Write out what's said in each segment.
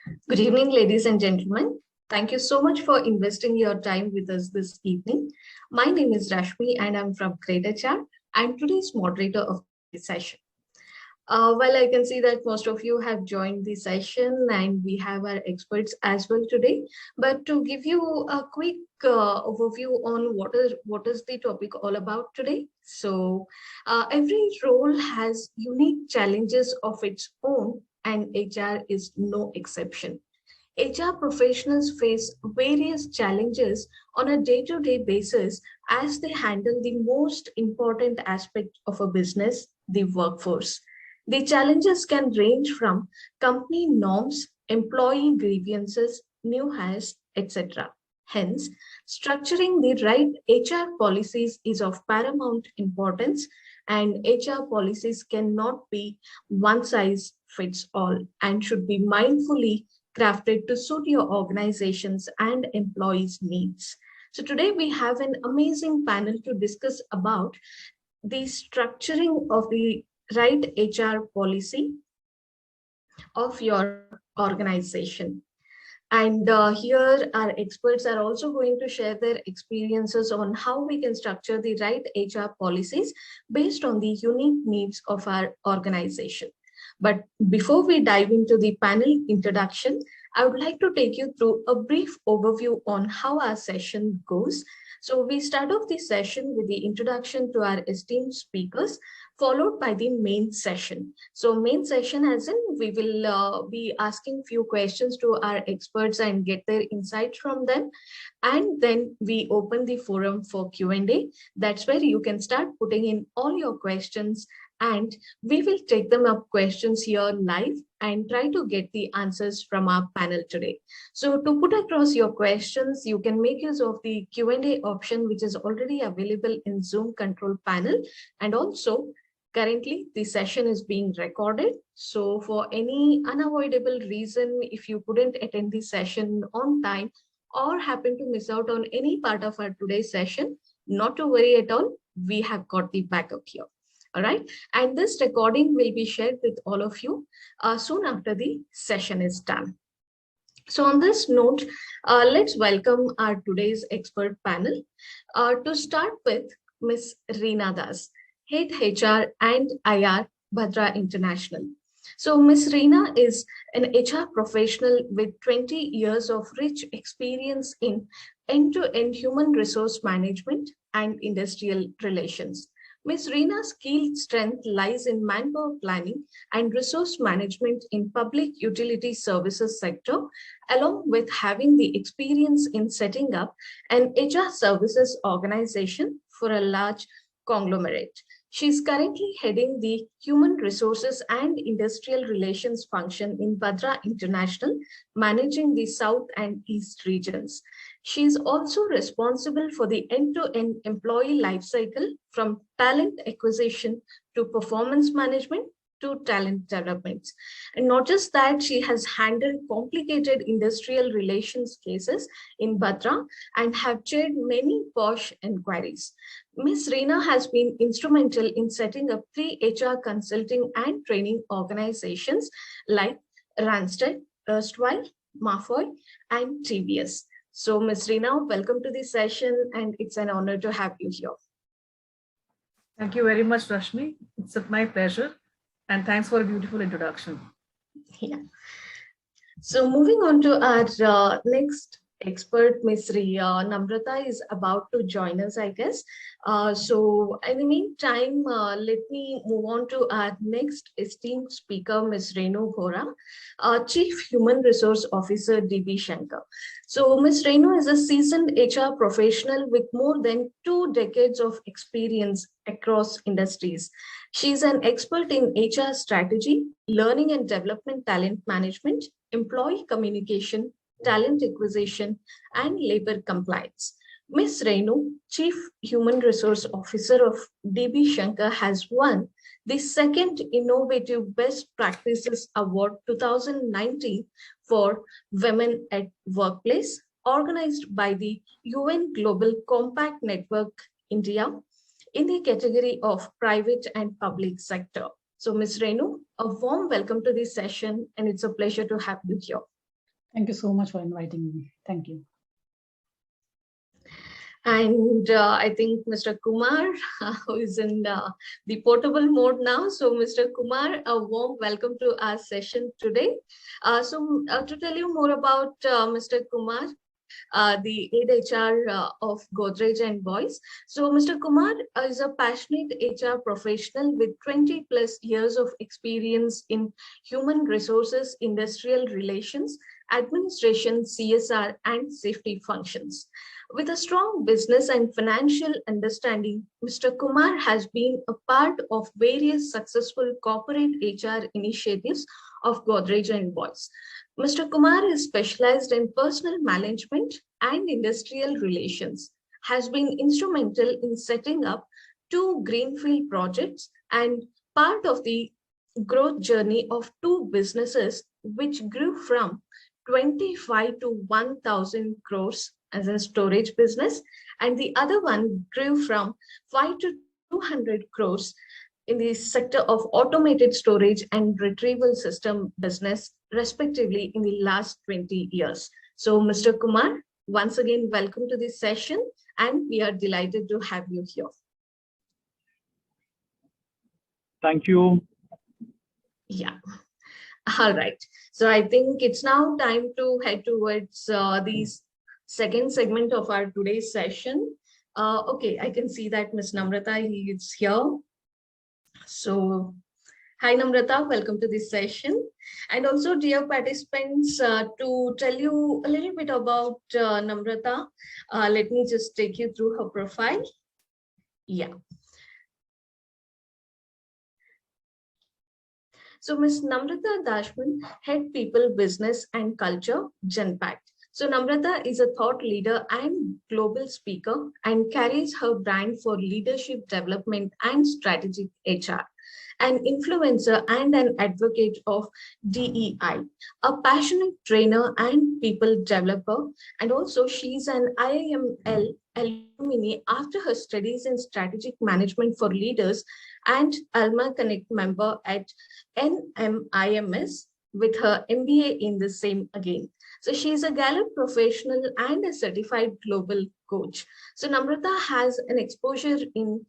Good evening, ladies and gentlemen. Thank you so much for investing your time with us this evening. My name is Rashmi and I'm from greytHR. I'm today's moderator of the session. Well, I can see that most of you have joined the session and we have our experts as well today. But to give you a quick overview on what is the topic all about today. So every role has unique challenges of its own and HR is no exception. HR professionals face various challenges on a day-to-day basis as they handle the most important aspect of a business, the workforce. The challenges can range from company norms, employee grievances, new hires, etc. Hence, structuring the right HR policies is of paramount importance, and HR policies cannot be one size fits all and should be mindfully crafted to suit your organizations and employees' needs. So today we have an amazing panel to discuss about the structuring of the right HR policy of your organization. And here our experts are also going to share their experiences on how we can structure the right HR policies based on the unique needs of our organization. But before we dive into the panel introduction, I would like to take you through a brief overview on how our session goes. So we start off the session with the introduction to our esteemed speakers, followed by the main session. So main session as in we will be asking few questions to our experts and get their insights from them. And then we open the forum for Q&A. That's where you can start putting in all your questions and we will take them up questions here live and try to get the answers from our panel today. So to put across your questions, you can make use of the Q&A option, which is already available in Zoom control panel. And also currently the session is being recorded. So for any unavoidable reason, if you couldn't attend the session on time or happen to miss out on any part of our today's session, not to worry at all, we have got the backup here. All right, and this recording will be shared with all of you soon after the session is done. So on this note, let's welcome our today's expert panel. To start with, Ms. Reena Das, Head HR and IR, Bhadra International. So Ms. Reena is an HR professional with 20 years of rich experience in end-to-end human resource management and industrial relations. Ms. Reena's key strength lies in manpower planning and resource management in public utility services sector, along with having the experience in setting up an HR services organization for a large conglomerate. She is currently heading the Human Resources and Industrial Relations function in Bhadra International, managing the South and East regions. She is also responsible for the end-to-end employee lifecycle from talent acquisition to performance management to talent development. And not just that, she has handled complicated industrial relations cases in Bhadra and have chaired many POSH inquiries. Ms. Reena has been instrumental in setting up 3 HR consulting and training organizations like Randstad, erstwhile, Mafoy, and TVS. So Ms. Reena, welcome to the session and it's an honor to have you here. Thank you very much, Rashmi. It's my pleasure. And thanks for a beautiful introduction. Yeah. So moving on to our next expert, Ms. Namrata is about to join us, I guess. So in the meantime, let me move on to our next esteemed speaker, Ms. Renu Bohra, Chief Human Resource Officer, DB Schenker. So Ms. Renu is a seasoned HR professional with more than 2 decades of experience across industries. She's an expert in HR strategy, learning and development, talent management, employee communication, talent acquisition, and labor compliance. Ms. Renu, Chief Human Resource Officer of DB Schenker, has won the 2nd Innovative Best Practices Award 2019 for Women at Workplace, organized by the UN Global Compact Network India in the category of private and public sector. So Ms. Renu, a warm welcome to this session, and it's a pleasure to have you here. Thank you so much for inviting me. Thank you. And I think Mr. Kumar, who is in the portable mode now. So Mr. Kumar, a warm welcome to our session today. To tell you more about Mr. Kumar, the head HR of Godrej and Boyce. So Mr. Kumar is a passionate HR professional with 20 plus years of experience in human resources, industrial relations, administration, CSR, and safety functions. With a strong business and financial understanding, Mr. Kumar has been a part of various successful corporate HR initiatives of Godrej and Boyce. Mr. Kumar is specialized in personal management and industrial relations, has been instrumental in setting up 2 greenfield projects and part of the growth journey of 2 businesses which grew from 25 to 1,000 crores as a storage business, and the other one grew from 5 to 200 crores in the sector of automated storage and retrieval system business, respectively, in the last 20 years. So, Mr. Kumar, once again, welcome to this session, and we are delighted to have you here. Thank you. Yeah. All right. So I think it's now time to head towards the second segment of our today's session. Okay, I can see that Ms. Namrata is here. So, hi Namrata, welcome to this session. And also, dear participants, to tell you a little bit about Namrata, let me just take you through her profile. Yeah. So Ms. Namrata Dhasmana, Head People, Business and Culture, Genpact. So Namrata is a thought leader and global speaker and carries her brand for leadership development and strategic HR, an influencer and an advocate of DEI, a passionate trainer and people developer, and also she's an IIML alumni after her studies in strategic management for leaders and Alma Connect member at NMIMS with her MBA in the same again. So she's a Gallup professional and a certified global coach. So Namrata has an exposure in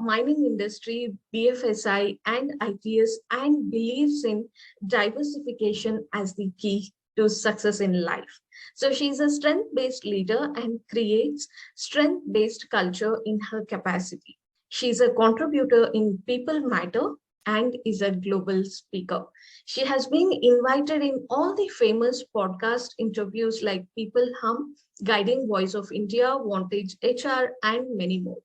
mining industry, BFSI and ITS, and believes in diversification as the key to success in life. So she's a strength-based leader and creates strength-based culture in her capacity. She's a contributor in People Matter and is a global speaker. She has been invited in all the famous podcast interviews like People Hum, Guiding Voice of India, Vantage HR, and many more.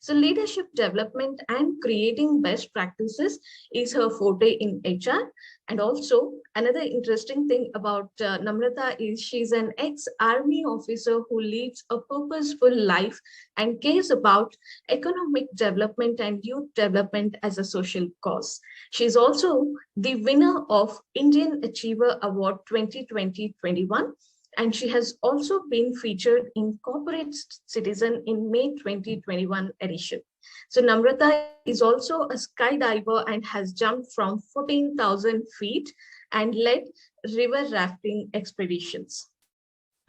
So leadership development and creating best practices is her forte in HR. And also another interesting thing about Namrata is she's an ex-army officer who leads a purposeful life and cares about economic development and youth development as a social cause. She's also the winner of Indian Achiever Award 2020-21. And she has also been featured in Corporate Citizen in May 2021 edition. So Namrata is also a skydiver and has jumped from 14,000 feet and led river rafting expeditions.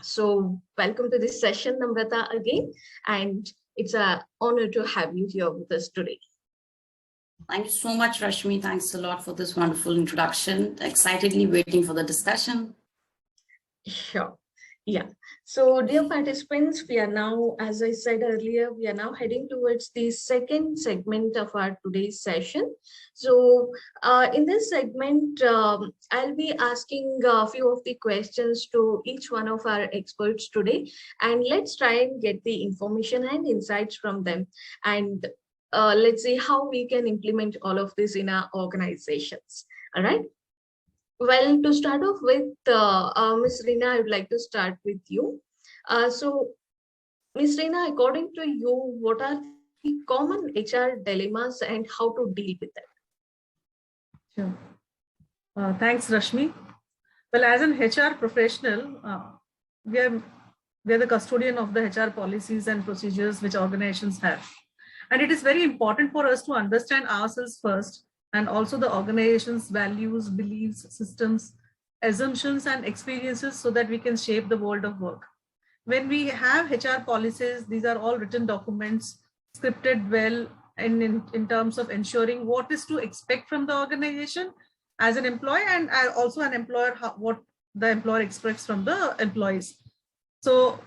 So welcome to this session, Namrata, again. And it's an honor to have you here with us today. Thank you so much, Rashmi. Thanks a lot for this wonderful introduction. Excitedly waiting for the discussion. Sure. Yeah. So dear participants, we are now, as I said earlier, we are now heading towards the second segment of our today's session. So in this segment, I'll be asking a few of the questions to each one of our experts today, and let's try and get the information and insights from them. And let's see how we can implement all of this in our organizations. All right. Well, to start off with, Ms. Reena, I would like to start with you. So, Ms. Reena, according to you, what are the common HR dilemmas and how to deal with them? Sure. Thanks, Rashmi. Well, as an HR professional, we are the custodian of the HR policies and procedures which organizations have. And it is very important for us to understand ourselves first, and also the organization's values, beliefs, systems, assumptions and experiences so that we can shape the world of work. When we have HR policies, these are all written documents, scripted well, and in terms of ensuring what is to expect from the organization as an employee, and also an employer, what the employer expects from the employees. So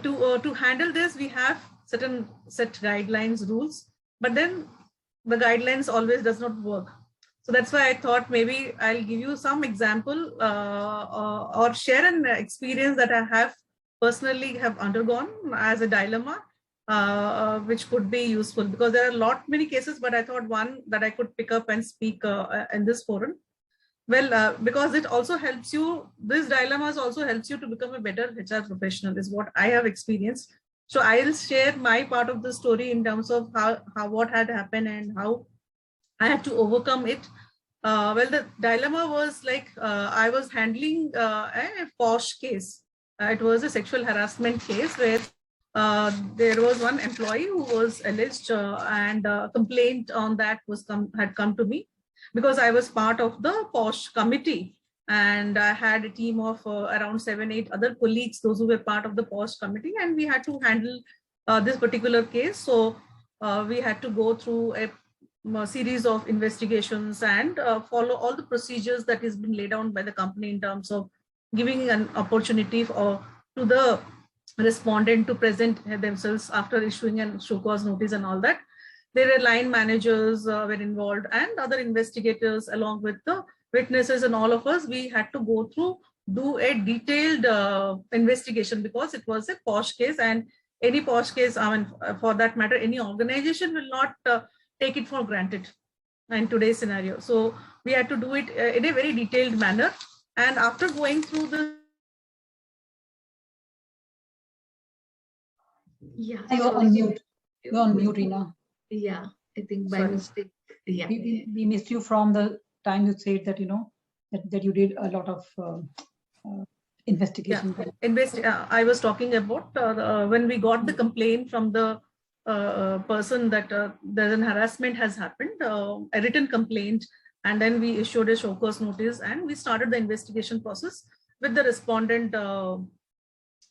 to handle this, we have certain set guidelines, rules, but then the guidelines always does not work. So that's why I thought maybe I'll give you some example or share an experience that I have personally have undergone as a dilemma, which could be useful, because there are many cases, but I thought one that I could pick up and speak in this forum. Well, because it also helps you, this dilemmas also helps you to become a better HR professional, is what I have experienced. So I'll share my part of the story in terms of how what had happened and how I had to overcome it. Well, the dilemma was like I was handling a posh case. It was a sexual harassment case where there was one employee who was alleged and a complaint on that had come to me, because I was part of the posh committee, and I had a team of around 7-8 other colleagues, those who were part of the posh committee, and we had to handle this particular case. So we had to go through a series of investigations and follow all the procedures that has been laid down by the company in terms of giving an opportunity to the respondent to present themselves after issuing a show cause notice and all that. There were line managers were involved and other investigators along with the witnesses, and all of us, we had to go through, do a detailed investigation, because it was a posh case, and any posh case, I mean, for that matter, any organization will not take it for granted in today's scenario. So we had to do it in a very detailed manner. And after going through the You're on mute. You're on mute, Reena. Yeah, I think by Sorry. mistake. Yeah. We missed you from the time you said that, that you did a lot of investigation. I was talking about when we got the complaint from the person that there's an harassment has happened, a written complaint, and then we issued a show cause notice, and we started the investigation process with the respondent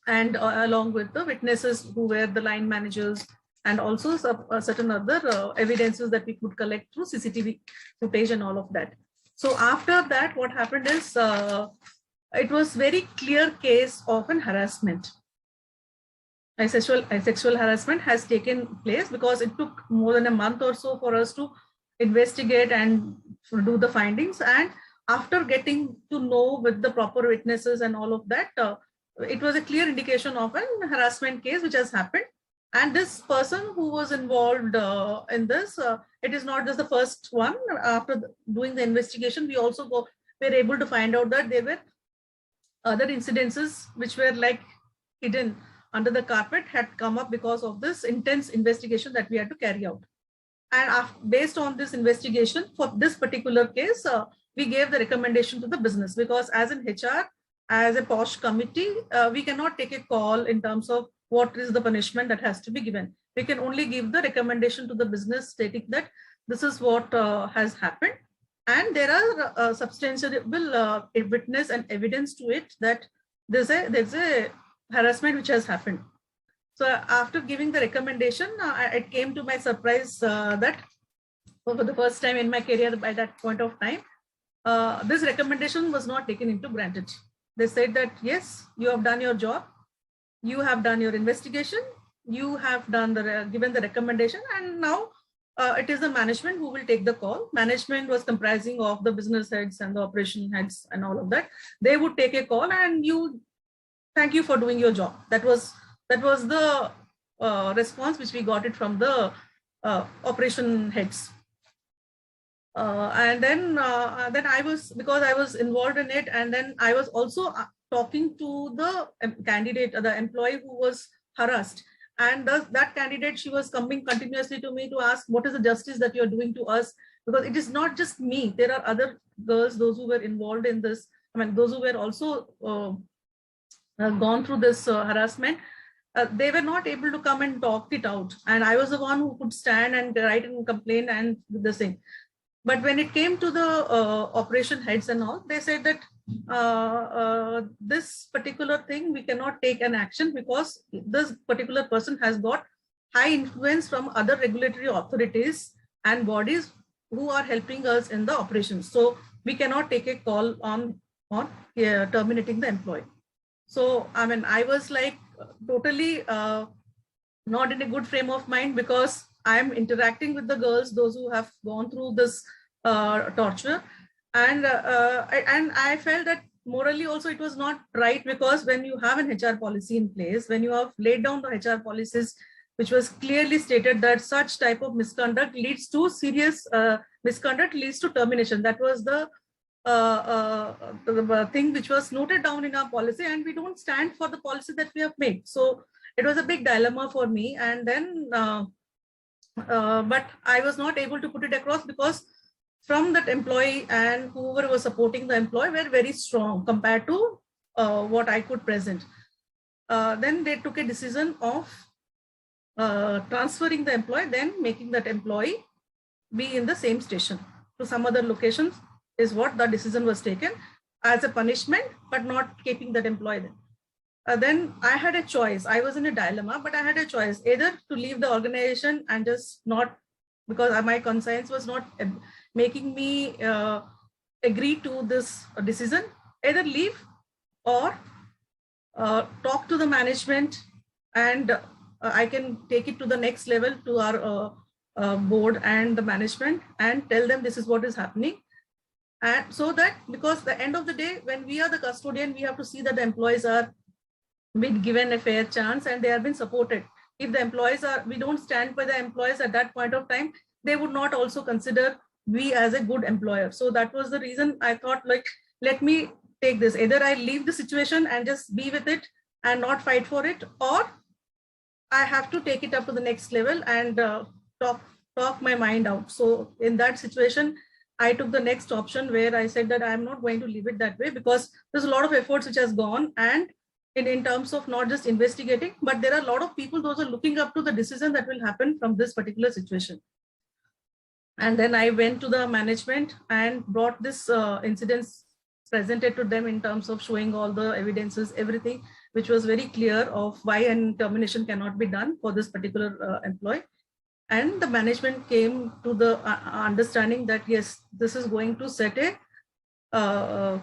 and along with the witnesses who were the line managers, and also certain other evidences that we could collect through CCTV footage and all of that. So after that, what happened is it was very clear case of an harassment. A sexual harassment has taken place, because it took more than a month or so for us to investigate and do the findings. And after getting to know with the proper witnesses and all of that, it was a clear indication of an harassment case which has happened. And this person who was involved in this, it is not just the first one. After doing the investigation, we also were able to find out that there were other incidences which were like hidden under the carpet, had come up because of this intense investigation that we had to carry out. And based on this investigation for this particular case, we gave the recommendation to the business, because as an HR, as a posh committee, we cannot take a call in terms of what is the punishment that has to be given. We can only give the recommendation to the business stating that this is what has happened. And there are substantiable witness and evidence to it that there's a harassment which has happened. So after giving the recommendation, it came to my surprise that for the first time in my career by that point of time, this recommendation was not taken into granted. They said that, yes, you have done your job, you have done your investigation, you have done given the recommendation, and now it is the management who will take the call. Management was comprising of the business heads and the operation heads and all of that. They would take a call, and thank you for doing your job. That was the response which we got it from the operation heads. And then I was, because I was involved in it, and then I was also talking to the candidate, the employee who was harassed. And that candidate, she was coming continuously to me to ask, what is the justice that you're doing to us? Because it is not just me. There are other girls, those who were involved in this. I mean, those who were also gone through this harassment. They were not able to come and talk it out. And I was the one who could stand and write and complain and do the same. But when it came to the operation heads and all, they said that this particular thing, we cannot take an action because this particular person has got high influence from other regulatory authorities and bodies who are helping us in the operations. So we cannot take a call on terminating the employee. So, I mean, I was like totally not in a good frame of mind because I'm interacting with the girls, those who have gone through this torture. And I felt that morally also it was not right, because when you have an HR policy in place, when you have laid down the HR policies, which was clearly stated that such type of misconduct leads to serious misconduct leads to termination. That was the thing which was noted down in our policy, and we don't stand for the policy that we have made. So it was a big dilemma for me. And then, but I was not able to put it across because from that employee and whoever was supporting the employee were very strong compared to what I could present. Then they took a decision of transferring the employee, then making that employee be in the same station to some other locations is what the decision was taken as a punishment, but not keeping that employee there. Then I had a choice. I was in a dilemma, but I had a choice either to leave the organization and just not, because my conscience was not making me agree to this decision, either leave or talk to the management, and I can take it to the next level to our board and the management and tell them this is what is happening. And so that, because the end of the day, when we are the custodian, we have to see that the employees are been given a fair chance and they have been supported. If the employees are, we don't stand by the employees at that point of time, they would not also consider we as a good employer. So that was the reason I thought, like, let me take this. Either I leave the situation and just be with it and not fight for it, or I have to take it up to the next level and talk my mind out. So in that situation, I took the next option where I said that I'm not going to leave it that way, because there's a lot of efforts which has gone, and in terms of not just investigating, but there are a lot of people, those are looking up to the decision that will happen from this particular situation. And then I went to the management and brought this incidents, presented to them in terms of showing all the evidences, everything, which was very clear of why an termination cannot be done for this particular employee. And the management came to the understanding that, yes, this is going to set a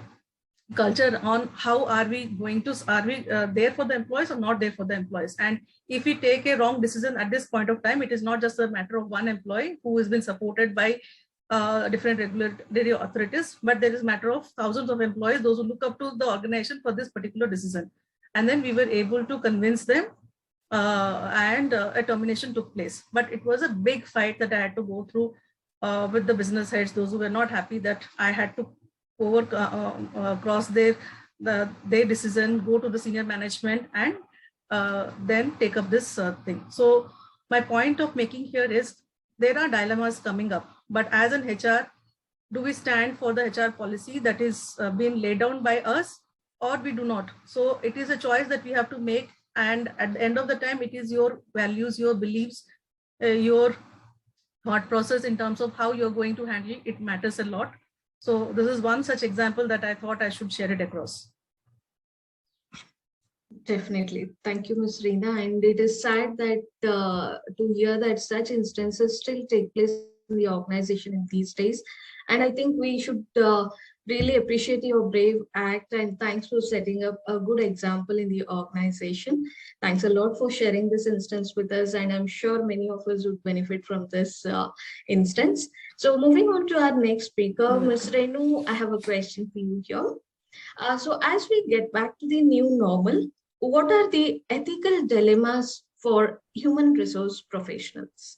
culture on how are we going to, are we there for the employees or not there for the employees. And if we take a wrong decision at this point of time, it is not just a matter of one employee who has been supported by different regulatory authorities, but there is a matter of thousands of employees, those who look up to the organization for this particular decision. And then we were able to convince them and a termination took place. But it was a big fight that I had to go through with the business heads, those who were not happy that I had to cross their decision, go to the senior management, and then take up this thing. So my point of making here is there are dilemmas coming up, but as an HR, do we stand for the HR policy that is being laid down by us, or we do not? So it is a choice that we have to make. And at the end of the time, it is your values, your beliefs, your thought process in terms of how you're going to handle it. It matters a lot. So this is one such example that I thought I should share it across. Definitely. Thank you, Ms. Reena. And it is sad that to hear that such instances still take place in the organization in these days. And I think we should really appreciate your brave act, and thanks for setting up a good example in the organization. Thanks a lot for sharing this instance with us, and I'm sure many of us would benefit from this instance. So moving on to our next speaker, Ms. Renu, I have a question for you here. So as we get back to the new normal, what are the ethical dilemmas for human resource professionals?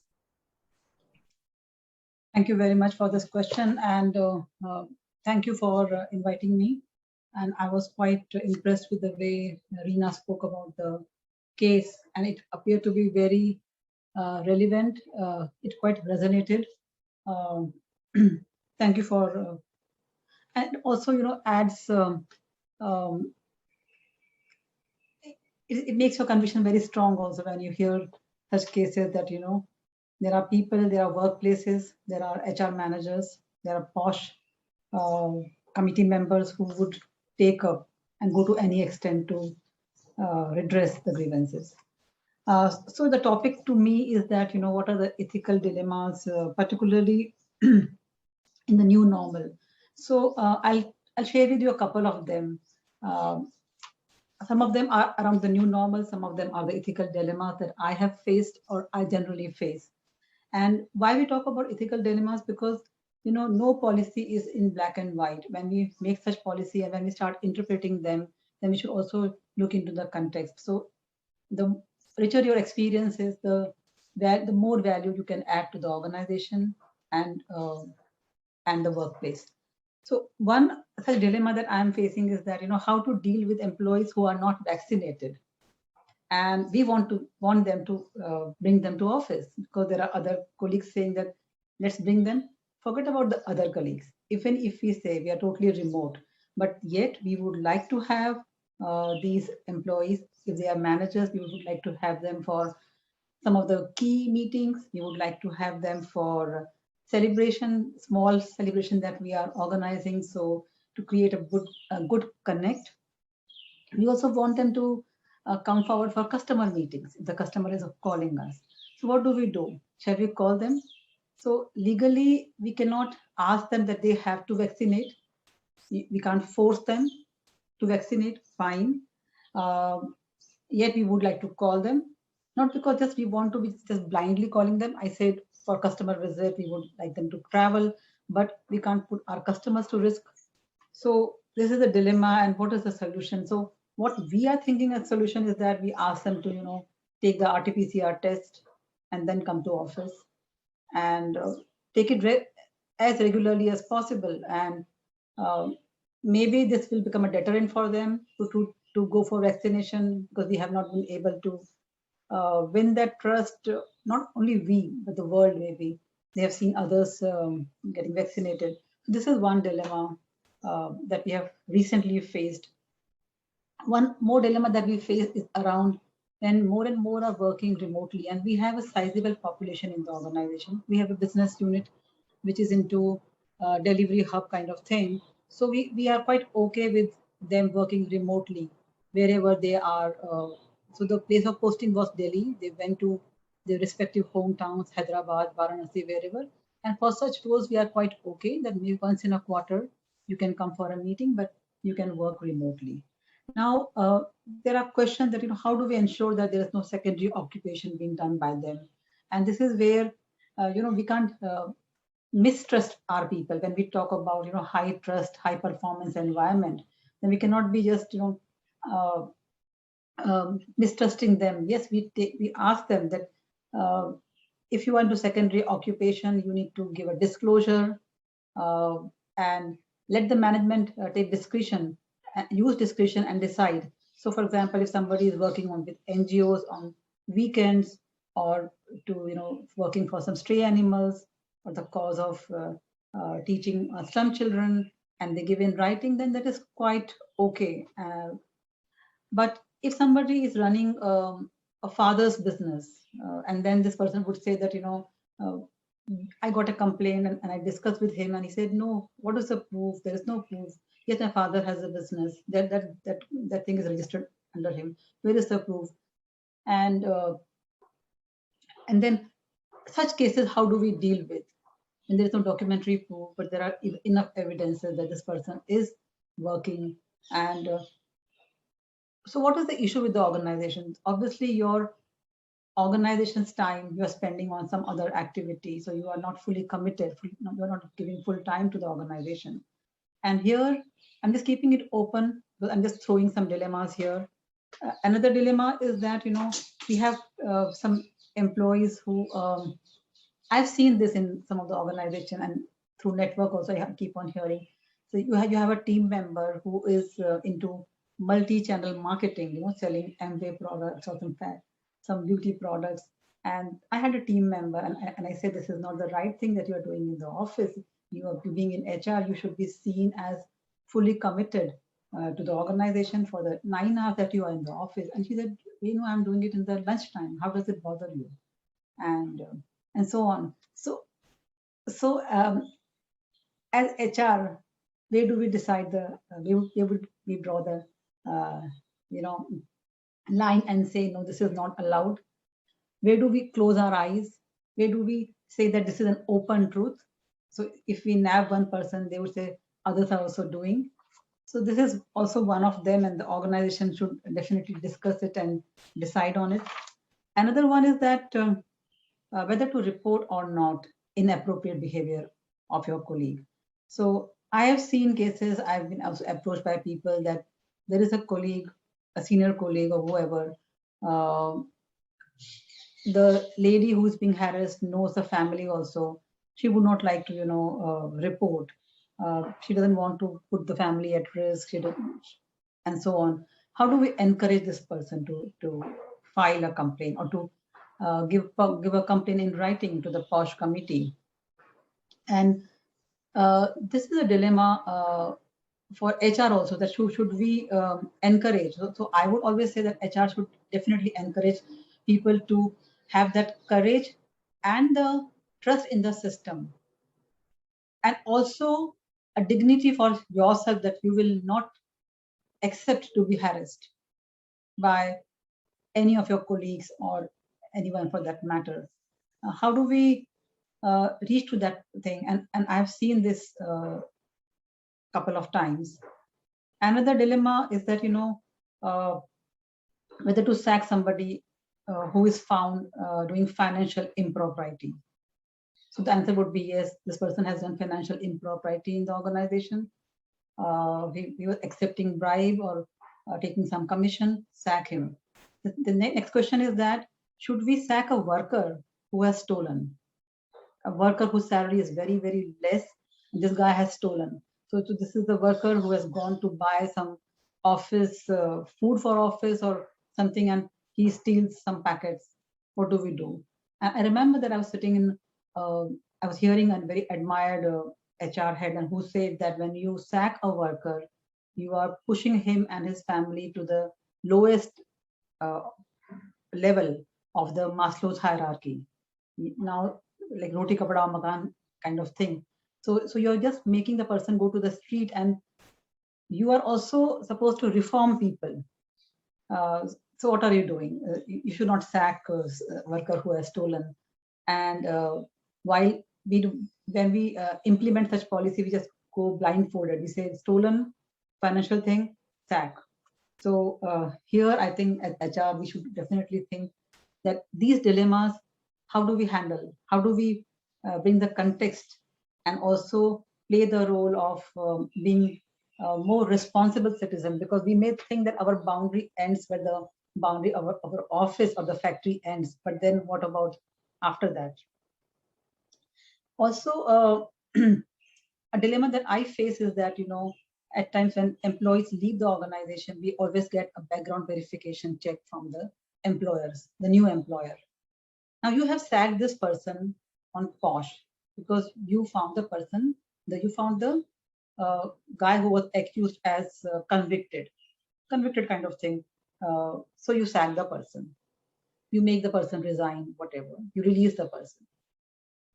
Thank you very much for this question, and thank you for inviting me. And I was quite impressed with the way Reena spoke about the case, and it appeared to be very relevant. It quite resonated. Thank you for, and also, adds, it makes your conviction very strong also when you hear such cases that, there are people, there are workplaces, there are HR managers, there are posh committee members who would take up and go to any extent to redress the grievances. So the topic to me is that, what are the ethical dilemmas, particularly in the new normal. So I'll share with you a couple of them. Some of them are around the new normal. Some of them are the ethical dilemmas that I have faced or I generally face. And why we talk about ethical dilemmas? Because, no policy is in black and white. When we make such policy and when we start interpreting them, then we should also look into the context. So the richer your experience is, the more value you can add to the organization and the workplace. So one such dilemma that I'm facing is that, how to deal with employees who are not vaccinated. And we want them to bring them to office, because there are other colleagues saying that let's bring them. Forget about the other colleagues. Even if we say we are totally remote, but yet we would like to have these employees, if they are managers, we would like to have them for some of the key meetings. We would like to have them for celebration, small celebration that we are organizing. So to create a good connect. We also want them to come forward for customer meetings if the customer is calling us. So what do? Shall we call them? So legally, we cannot ask them that they have to vaccinate. We can't force them to vaccinate, fine. Yet we would like to call them, not because just we want to be just blindly calling them. I said for customer visit, we would like them to travel, but we can't put our customers to risk. So this is a dilemma, and what is the solution? So what we are thinking as solution is that we ask them to, take the RT-PCR test and then come to office and take it as regularly as possible. And maybe this will become a deterrent for them to go for vaccination, because we have not been able to win that trust. Not only we, but the world maybe. They have seen others getting vaccinated. So this is one dilemma that we have recently faced. One more dilemma that we face is around when more and more are working remotely, and we have a sizable population in the organization. We have a business unit which is into delivery hub kind of thing. So we are quite okay with them working remotely wherever they are. So the place of posting was Delhi. They went to their respective hometowns, Hyderabad, Varanasi, wherever. And for such roles, we are quite okay that maybe once in a quarter you can come for a meeting, but you can work remotely. Now, there are questions that, how do we ensure that there is no secondary occupation being done by them? And this is where, we can't mistrust our people. When we talk about, high trust, high performance environment, then we cannot be just, mistrusting them. Yes, we ask them that if you want to secondary occupation, you need to give a disclosure and let the management take discretion, use discretion and decide. So for example, if somebody is working with NGOs on weekends, or to, working for some stray animals for the cause of teaching some children, and they give in writing, then that is quite okay. But if somebody is running a father's business, and then this person would say that, I got a complaint and I discussed with him, and he said, no, what is the proof? There is no proof. Yes, my father has a business. That thing is registered under him. Where is the proof? And then such cases, how do we deal with? And there is no documentary proof, but there are enough evidences that this person is working. And so what is the issue with the organization? Obviously, your organization's time you're spending on some other activity, so you are not fully committed, you're not giving full time to the organization. And here I'm just keeping it open, but I'm just throwing some dilemmas here. Another dilemma is that we have some employees who I've seen this in some of the organization, and through network also I keep on hearing. So you have a team member who is into multi-channel marketing, selling Amway products or some beauty products. And I had a team member, and I said, this is not the right thing that you are doing in the office. You are being in HR, you should be seen as fully committed to the organization for the 9 hours that you are in the office. And she said, I'm doing it in the lunchtime. How does it bother you? And so on. So as HR, where do we decide we we draw the, line and say, no, this is not allowed? Where do we close our eyes? Where do we say that this is an open truth? So if we nab one person, they would say others are also doing. So this is also one of them, and the organization should definitely discuss it and decide on it. Another one is that whether to report or not inappropriate behavior of your colleague. So I have seen cases, I've been also approached by people that there is a colleague, a senior colleague or whoever, the lady who's being harassed knows the family also. She would not like to, report. She doesn't want to put the family at risk. She doesn't, and so on. How do we encourage this person to file a complaint or to give a complaint in writing to the POSH committee? And this is a dilemma for HR also, that should we encourage? So I would always say that HR should definitely encourage people to have that courage and the trust in the system, and also a dignity for yourself that you will not accept to be harassed by any of your colleagues or anyone for that matter. How do we reach to that thing? And I've seen this couple of times. Another dilemma is that, whether to sack somebody who is found doing financial impropriety. So the answer would be yes, this person has done financial impropriety in the organization. He was accepting bribe or taking some commission, sack him. The next question is that, should we sack a worker who has stolen? A worker whose salary is very, very less, and this guy has stolen. So this is the worker who has gone to buy some office, food for office or something, and he steals some packets. What do we do? I remember that I was sitting in, I was hearing a very admired HR head, and who said that when you sack a worker, you are pushing him and his family to the lowest level of the Maslow's hierarchy. Now, like roti kapda makan kind of thing. So you're just making the person go to the street, and you are also supposed to reform people. So what are you doing? You should not sack a worker who has stolen. And while when we implement such policy, we just go blindfolded. We say stolen, financial thing, sack. So here, I think at HR, we should definitely think that these dilemmas, how do we handle? How do we bring the context and also play the role of being a more responsible citizen? Because we may think that our boundary ends where the boundary of our office or the factory ends, but then what about after that? Also, a dilemma that I face is that, at times when employees leave the organization, we always get a background verification check from the employers, the new employer. Now you have sacked this person on POSH because you found the person, you found the guy who was accused as convicted kind of thing. So you sack the person, you make the person resign, whatever, you release the person.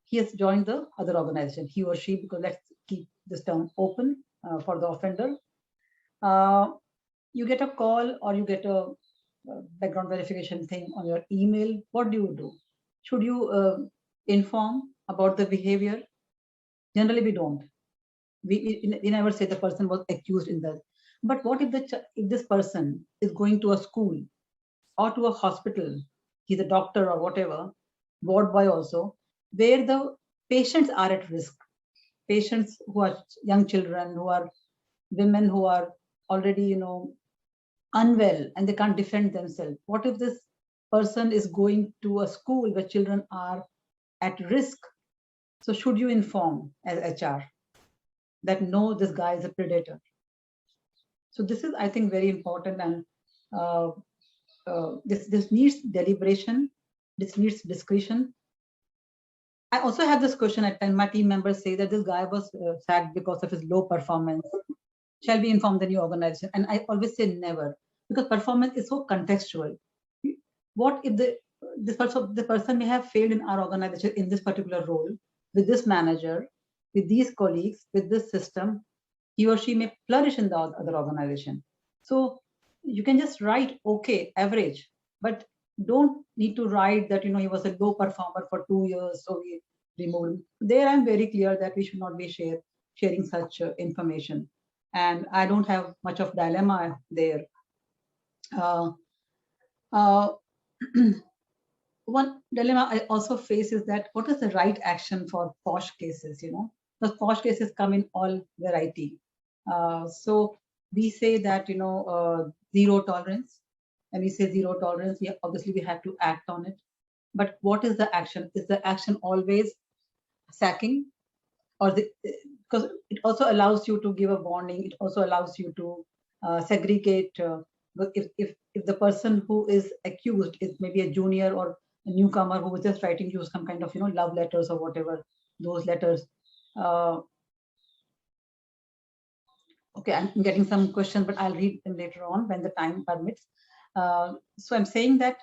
He has joined the other organization, he or she, because let's keep this term open for the offender. You get a call or you get a background verification thing on your email. What do? Should you inform about the behavior? Generally, we don't. We never say the person was accused in that. But what if this person is going to a school or to a hospital, he's a doctor or whatever, ward boy also, where the patients are at risk, patients who are young children, who are women who are already, unwell and they can't defend themselves. What if this person is going to a school where children are at risk? So should you inform as HR that no, this guy is a predator? So this is, I think, very important, and this needs deliberation, this needs discretion. I also have this question at times. My team members say that this guy was sacked because of his low performance. Shall we inform the new organization? And I always say never, because performance is so contextual. What if the person may have failed in our organization in this particular role, with this manager, with these colleagues, with this system? He or she may flourish in the other organization. So you can just write, okay, average, but don't need to write that, he was a low performer for 2 years, so we remove him. There I'm very clear that we should not be sharing such information. And I don't have much of dilemma there. One dilemma I also face is that what is the right action for posh cases? The posh cases come in all variety. So we say that zero tolerance. And we say zero tolerance, obviously we have to act on it. But what is the action? Is the action always sacking? Or because it also allows you to give a warning. It also allows you to segregate. If the person who is accused is maybe a junior or a newcomer who was just writing you some kind of love letters or whatever those letters. Okay, I'm getting some questions, but I'll read them later on when the time permits. So I'm saying that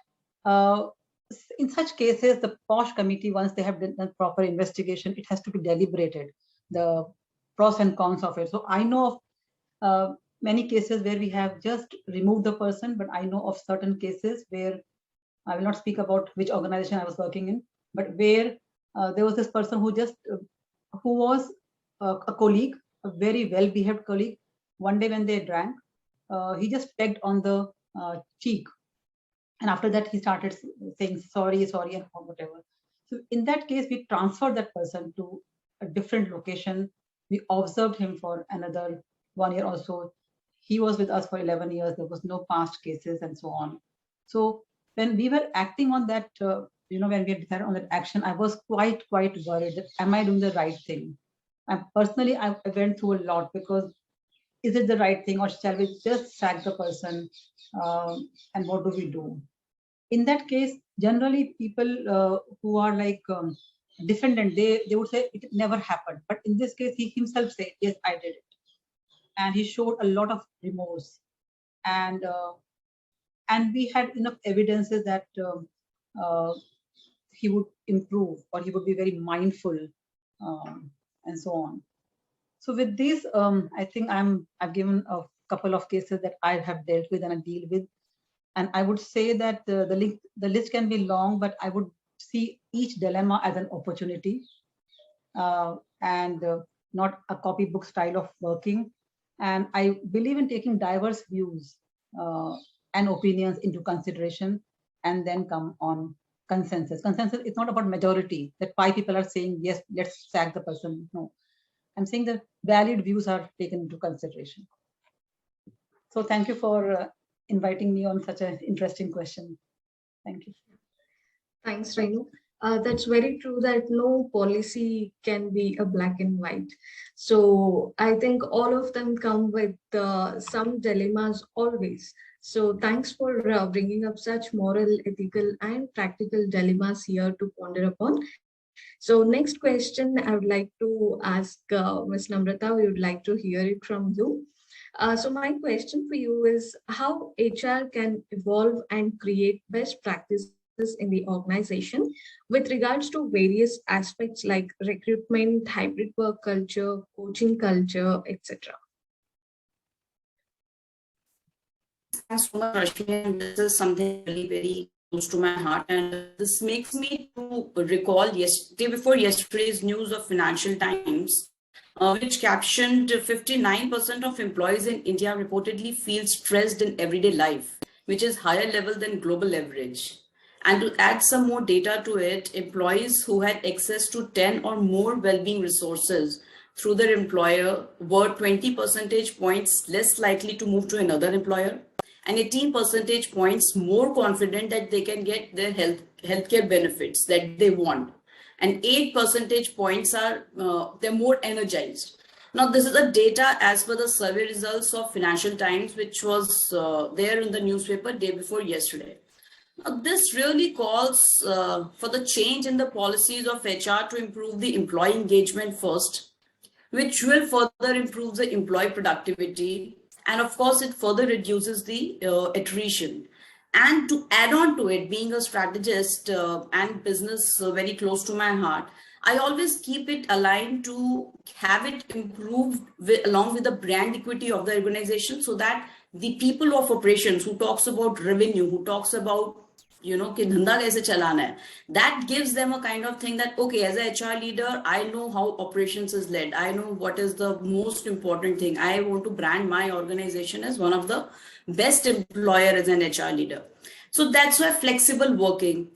in such cases, the POSH committee, once they have done proper investigation, it has to be deliberated, the pros and cons of it. So I know of many cases where we have just removed the person, but I know of certain cases where, I will not speak about which organization I was working in, but where there was this person who was a colleague, a very well-behaved colleague. One day when they drank, he just pegged on the cheek. And after that, he started saying, sorry, and whatever. So in that case, we transferred that person to a different location. We observed him for another 1 year or so. He was with us for 11 years. There was no past cases and so on. So when we were acting on that, when we had decided on that action, I was quite worried that, am I doing the right thing? And personally, I went through a lot, because is it the right thing, or shall we just sack the person? And what do we do? In that case, generally people who are like defendant, they would say it never happened. But in this case, he himself said, yes, I did it. And he showed a lot of remorse. And we had enough evidences that he would improve, or he would be very mindful, and so on. So with this, I think I've given a couple of cases that I have dealt with and I deal with. And I would say that the list can be long, but I would see each dilemma as an opportunity, and not a copybook style of working. And I believe in taking diverse views and opinions into consideration, and then come on consensus. Consensus is not about majority, that 5 people are saying, yes, let's sack the person. No, I'm saying that valid views are taken into consideration. So thank you for inviting me on such an interesting question. Thank you. Thanks, Renu. That's very true that no policy can be a black and white. So I think all of them come with some dilemmas always. So thanks for bringing up such moral, ethical, and practical dilemmas here to ponder upon. So next question I would like to ask Ms. Namrata. We would like to hear it from you. So my question for you is how HR can evolve and create best practices in the organization with regards to various aspects like recruitment, hybrid work culture, coaching culture, etc. Thanks so much, Rashmi. This is something really very close to my heart, and this makes me to recall day before yesterday's news of Financial Times, which captioned 59% of employees in India reportedly feel stressed in everyday life, which is higher level than global average. And to add some more data to it, employees who had access to 10 or more well-being resources through their employer were 20 percentage points less likely to move to another employer, and 18 percentage points more confident that they can get their healthcare benefits that they want. And 8 percentage points are, they're more energized. Now, this is the data as per the survey results of Financial Times, which was there in the newspaper day before yesterday. Now, this really calls for the change in the policies of HR to improve the employee engagement first, which will further improve the employee productivity. And of course, it further reduces the attrition. And to add on to it, being a strategist and business very close to my heart, I always keep it aligned to have it improved along with the brand equity of the organization, so that the people of operations who talks about revenue, who talks about, कि धंधा कैसे चलाना है, that gives them a kind of thing that, okay, as a HR leader, I know how operations is led. I know what is the most important thing. I want to brand my organization as one of the best employer as an HR leader. So that's why flexible working,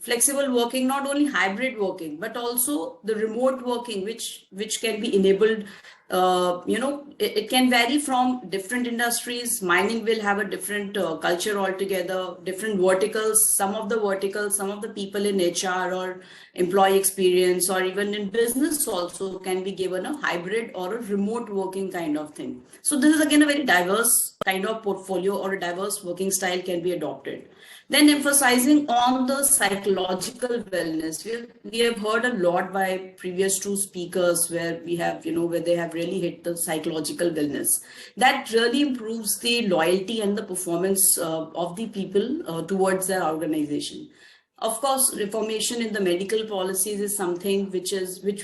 not only hybrid working, but also the remote working, which can be enabled. It can vary from different industries. Mining will have a different culture altogether, different verticals. Some of the people in HR or employee experience or even in business also can be given a hybrid or a remote working kind of thing. So this is again a very diverse kind of portfolio, or a diverse working style can be adopted. Then emphasizing on the psychological wellness. We have heard a lot by previous two speakers where we have, where they have really hit the psychological wellness. That really improves the loyalty and the performance of the people towards their organization. Of course, reformation in the medical policies is something which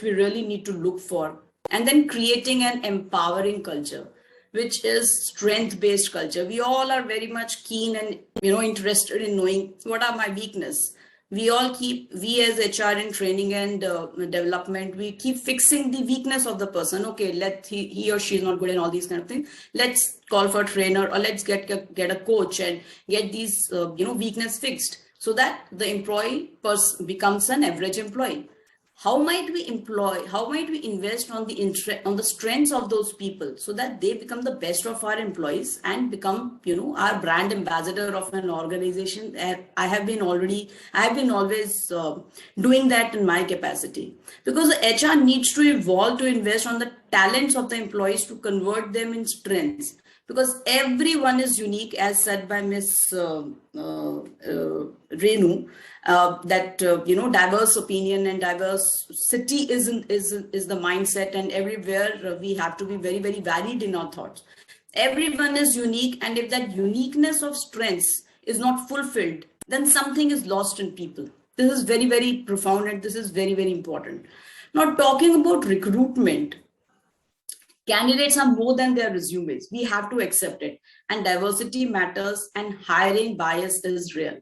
we really need to look for. And then creating an empowering culture, which is strength-based culture. We all are very much keen and interested in knowing what are my weaknesses. We as HR in training and development, we keep fixing the weakness of the person. Okay, he or she is not good in all these kind of things. Let's call for a trainer, or let's get a coach and get these weakness fixed, so that the employee becomes an average employee. How might we invest on the strengths of those people so that they become the best of our employees and become, our brand ambassador of an organization? I have been always doing that in my capacity, because the HR needs to evolve to invest on the talents of the employees to convert them in strengths. Because everyone is unique, as said by Miss Renu, that diverse opinion and diversity is the mindset, and everywhere we have to be very, very varied in our thoughts. Everyone is unique, and if that uniqueness of strengths is not fulfilled, then something is lost in people. This is very, very profound, and this is very, very important. Now, talking about recruitment, candidates are more than their resumes. We have to accept it. And diversity matters, and hiring bias is real.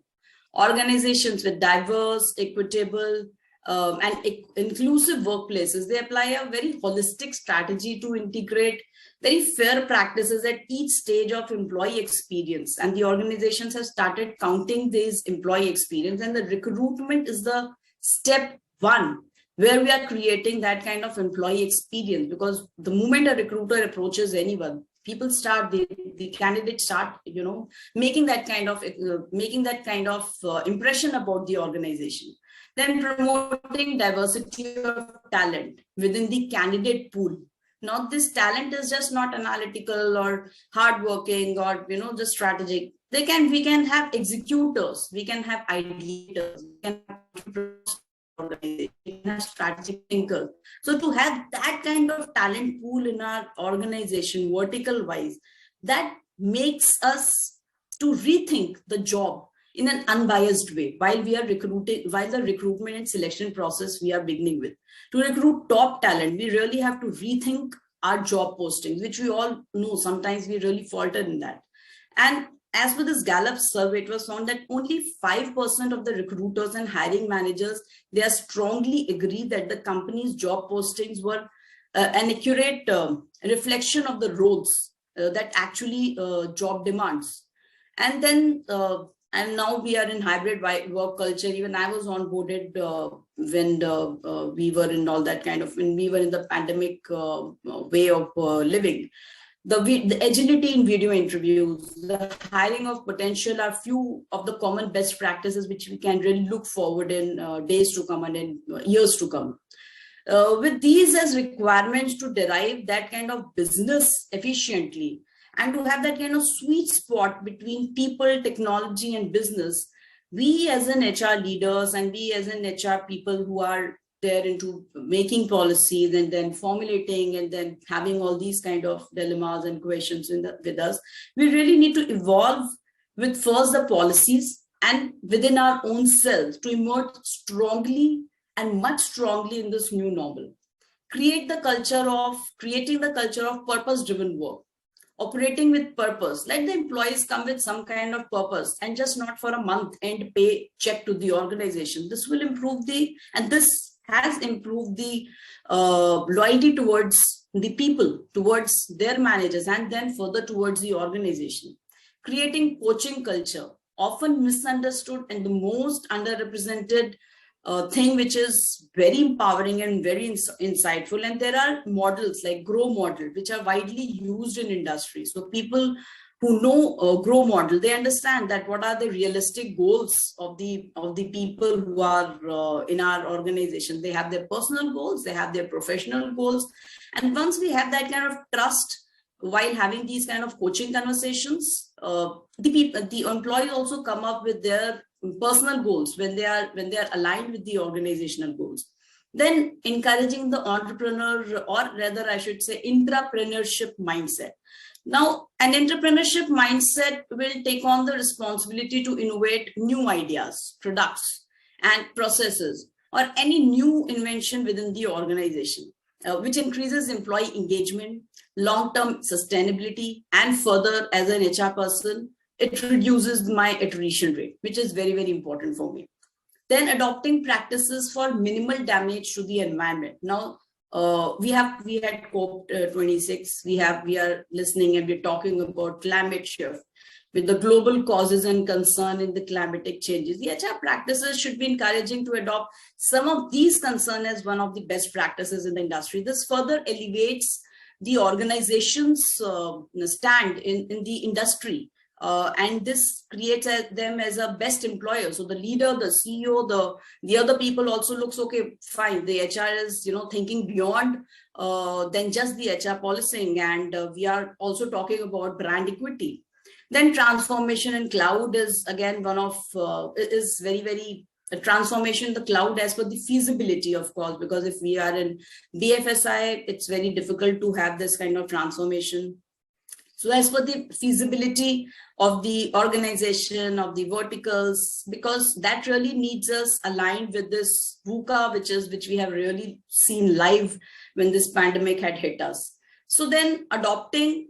Organizations with diverse, equitable, and inclusive workplaces, they apply a very holistic strategy to integrate very fair practices at each stage of employee experience. And the organizations have started counting these employee experience, and the recruitment is the step one, where we are creating that kind of employee experience. Because the moment a recruiter approaches anyone, the candidates start, making that kind of impression about the organization. Then promoting diversity of talent within the candidate pool. Now, this talent is just not analytical or hardworking or just strategic. We can have executors, we can have ideators, we can have strategic thinkers. So to have that kind of talent pool in our organization, vertical wise, that makes us to rethink the job in an unbiased way while the recruitment and selection process we are beginning with. To recruit top talent, we really have to rethink our job postings, which we all know sometimes we really falter in that. And as per this Gallup survey, it was found that only 5% of the recruiters and hiring managers, they are strongly agree that the company's job postings were an accurate reflection of the roles that actually job demands. And then, and now we are in hybrid work culture. Even I was onboarded when we were in all that kind of, when we were in the pandemic way of living. The agility in video interviews, the hiring of potential are few of the common best practices which we can really look forward in days to come and in years to come. With these as requirements to derive that kind of business efficiently and to have that kind of sweet spot between people, technology, and business, we as an HR leaders and we as an HR people who are there into making policies and then formulating and then having all these kind of dilemmas and questions with us, we really need to evolve with first the policies and within our own selves to emerge strongly and much strongly in this new normal. Creating the culture of purpose-driven work. operating with purpose. Let the employees come with some kind of purpose and just not for a month end pay check to the organization. This will improve this has improved the loyalty towards the people, towards their managers, and then further towards the organization. Creating coaching culture, often misunderstood and the most underrepresented thing, which is very empowering and very insightful. And there are models like GROW model, which are widely used in industry. So people who know GROW model, they understand that what are the realistic goals of the people who are in our organization. They have their personal goals, they have their professional goals. And once we have that kind of trust while having these kind of coaching conversations, the employees also come up with their personal goals when they are aligned with the organizational goals. Then encouraging the entrepreneur, or rather I should say intrapreneurship mindset. Now, an entrepreneurship mindset will take on the responsibility to innovate new ideas, products, and processes, or any new invention within the organization, which increases employee engagement, long-term sustainability, and further, as an HR person, it reduces my attrition rate, which is very, very important for me. Then adopting practices for minimal damage to the environment. Now, we had COP26. We are listening and we're talking about climate shift with the global causes and concern in the climatic changes. The HR practices should be encouraging to adopt some of these concerns as one of the best practices in the industry. This further elevates the organization's stand in the industry. And this creates them as a best employer. So the leader, the CEO, the other people also looks, okay, fine. The HR is, thinking beyond than just the HR policing. And we are also talking about brand equity. Then transformation in cloud is again one of, is very, very a transformation in the cloud as per the feasibility, of course, because if we are in BFSI, it's very difficult to have this kind of transformation. So as for the feasibility of the organization, of the verticals, because that really needs us aligned with this VUCA, which we have really seen live when this pandemic had hit us. So then adopting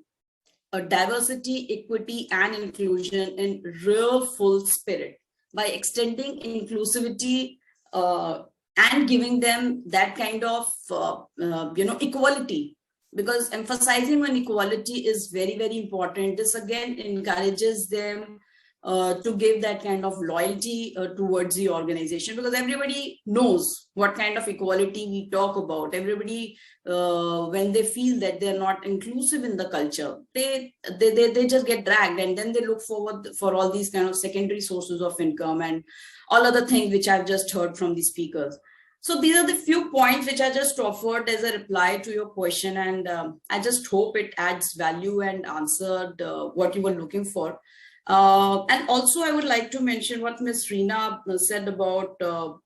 a diversity, equity, and inclusion in real full spirit by extending inclusivity and giving them that kind of, equality. Because emphasizing on equality is very, very important. This again encourages them to give that kind of loyalty towards the organization, because everybody knows what kind of equality we talk about. Everybody, when they feel that they're not inclusive in the culture, they just get dragged, and then they look forward for all these kind of secondary sources of income and all other things which I've just heard from the speakers. So these are the few points which I just offered as a reply to your question, and I just hope it adds value and answered what you were looking for. And also I would like to mention what Ms. Reena said about the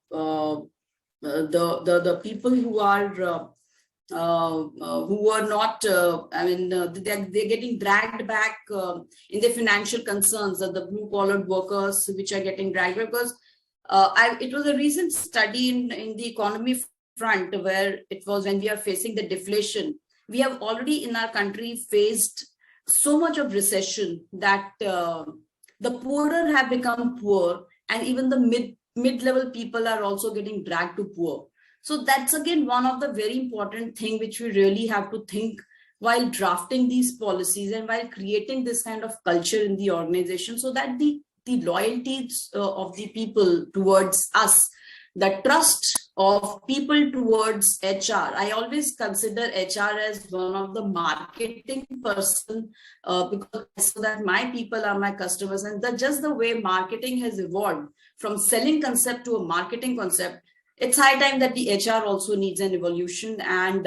people who are not, they're getting dragged back in their financial concerns, the blue collar workers which are getting dragged, because it was a recent study in the economy front, where it was when we are facing the deflation. We have already in our country faced so much of recession that the poorer have become poor, and even the mid-level people are also getting dragged to poor. So that's again one of the very important thing which we really have to think while drafting these policies and while creating this kind of culture in the organization, so that the loyalties of the people towards us, the trust of people towards HR. I always consider HR as one of the marketing person, because so that my people are my customers, and just the way marketing has evolved from selling concept to a marketing concept, it's high time that the HR also needs an evolution. And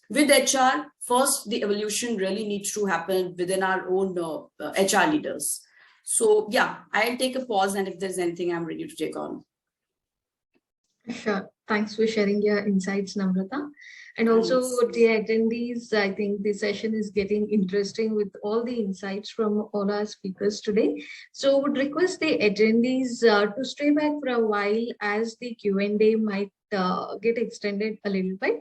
with HR, first the evolution really needs to happen within our own HR leaders. So yeah, I'll take a pause, and if there's anything, I'm ready to take on. Sure. Thanks for sharing your insights, Namrata. And also the attendees, I think the session is getting interesting with all the insights from all our speakers today. So would request the attendees to stay back for a while, as the Q&A might get extended a little bit.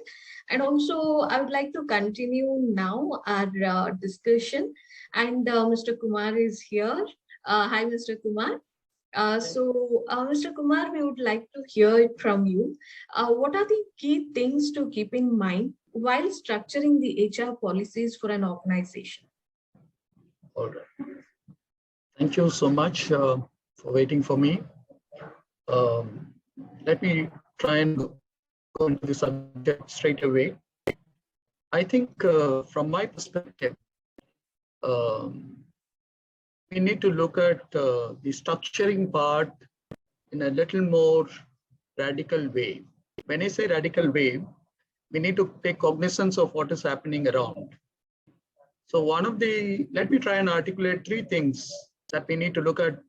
And also, I would like to continue now our discussion. And Mr. Kumar is here. Hi, Mr. Kumar. Mr. Kumar, we would like to hear it from you. What are the key things to keep in mind while structuring the HR policies for an organization? All right. Thank you so much for waiting for me. Let me try and go into the subject straight away. I think from my perspective, we need to look at the structuring part in a little more radical way. When I say radical way, we need to take cognizance of what is happening around. So let me try and articulate three things that we need to look at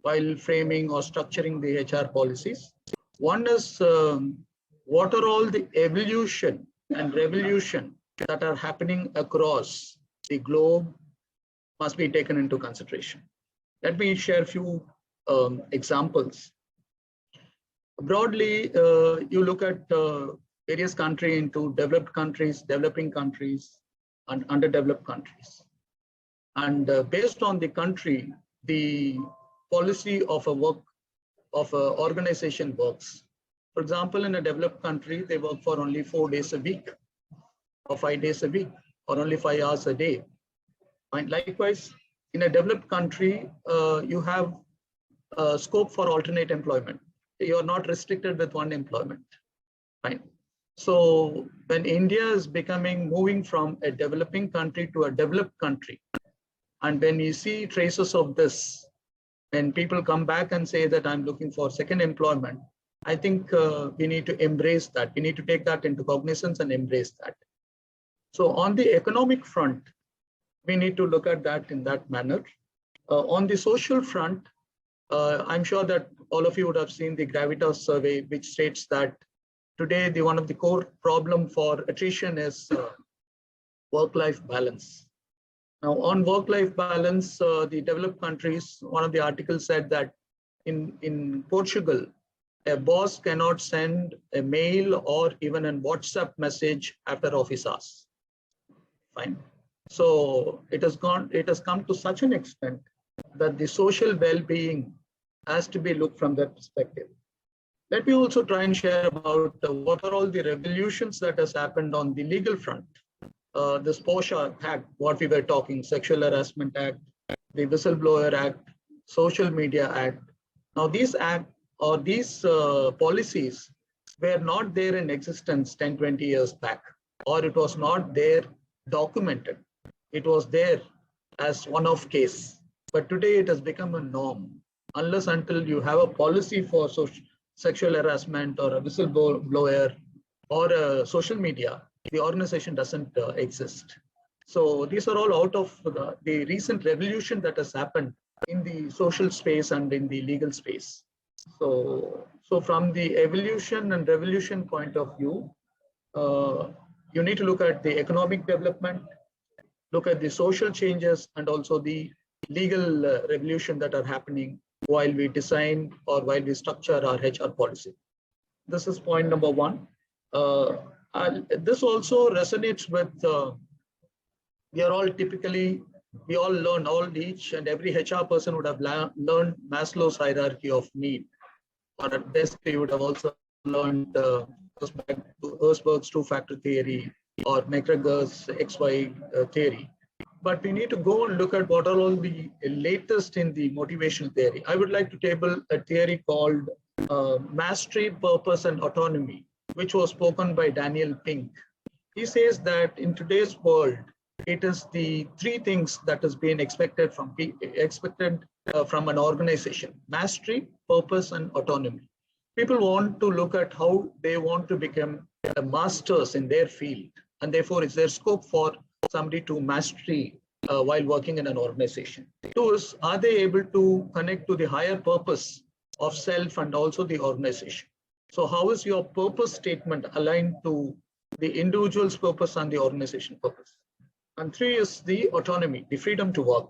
while framing or structuring the HR policies. One is what are all the evolution and revolution that are happening across the globe must be taken into consideration. Let me share a few examples. Broadly, you look at various countries into developed countries, developing countries, and underdeveloped countries. And based on the country, the policy of an organization works. For example, in a developed country, they work for only 4 days a week, or 5 days a week, or only 5 hours a day. And likewise, in a developed country, you have scope for alternate employment. You are not restricted with one employment. Fine. So when India is moving from a developing country to a developed country, and when you see traces of this, when people come back and say that I'm looking for second employment, I think we need to embrace that. We need to take that into cognizance and embrace that. So on the economic front, we need to look at that in that manner. On the social front, I'm sure that all of you would have seen the Gravitas survey, which states that today one of the core problem for attrition is work-life balance. Now, on work-life balance, the developed countries, one of the articles said that in Portugal, a boss cannot send a mail or even a WhatsApp message after office hours. Fine. So it has come to such an extent that the social well-being has to be looked from that perspective. Let me also try and share about what are all the revolutions that has happened on the legal front. This Bohra Act, what we were talking, Sexual Harassment Act, the Whistleblower Act, Social Media Act. Now these policies were not there in existence 10, 20 years back, or it was not there documented. It was there as one-off case, but today it has become a norm. Unless until you have a policy for sexual harassment or a whistleblower or a social media, the organization doesn't exist. So these are all out of the recent revolution that has happened in the social space and in the legal space. So from the evolution and revolution point of view, you need to look at the economic development, look at the social changes, and also the legal revolution that are happening while we design or while we structure our HR policy. This is point number one. This also resonates with, we all learn, each and every HR person would have learned Maslow's hierarchy of need, or at best they would have also learned Herzberg's two-factor theory or McGregor's XY theory. But we need to go and look at what are all the latest in the motivational theory. I would like to table a theory called mastery, purpose, and autonomy, which was spoken by Daniel Pink. He says that in today's world, it is the three things that has been expected from an organization: mastery, purpose, and autonomy. People want to look at how they want to become masters in their field, and therefore is there scope for somebody to mastery while working in an organization. Two is, are they able to connect to the higher purpose of self and also the organization? So how is your purpose statement aligned to the individual's purpose and the organization purpose? And three is the autonomy, the freedom to work.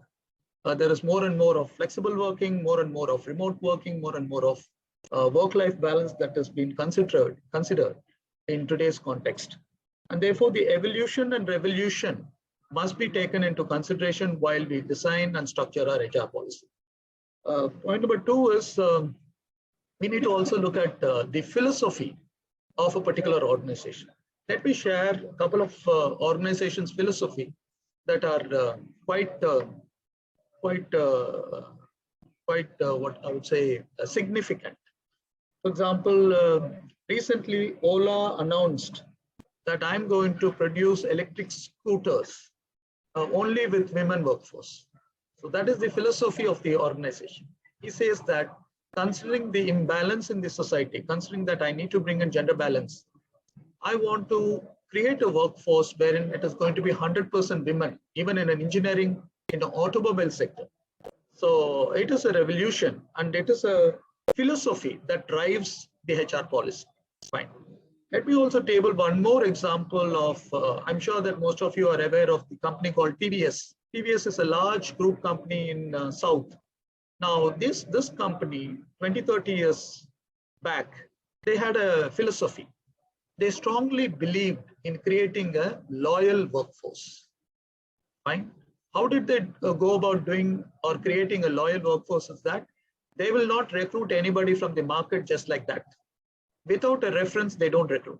There is more and more of flexible working, more and more of remote working, more and more of work-life balance that has been considered in today's context. And therefore, the evolution and revolution must be taken into consideration while we design and structure our HR policy. Point number two is we need to also look at the philosophy of a particular organization. Let me share a couple of organizations' philosophy that are quite what I would say significant. For example, recently Ola announced that I'm going to produce electric scooters only with women workforce. So that is the philosophy of the organization. He says that considering the imbalance in the society, considering that I need to bring in gender balance, I want to create a workforce wherein it is going to be 100% women, even in an engineering, in the automobile sector. So it is a revolution and it is a philosophy that drives the HR policy. Fine. Let me also table one more example of, I'm sure that most of you are aware of the company called TVS. TVS is a large group company in South. Now this company, 20, 30 years back, they had a philosophy. They strongly believed in creating a loyal workforce. Fine. How did they go about doing or creating a loyal workforce? Is that they will not recruit anybody from the market just like that. Without a reference, they don't recruit.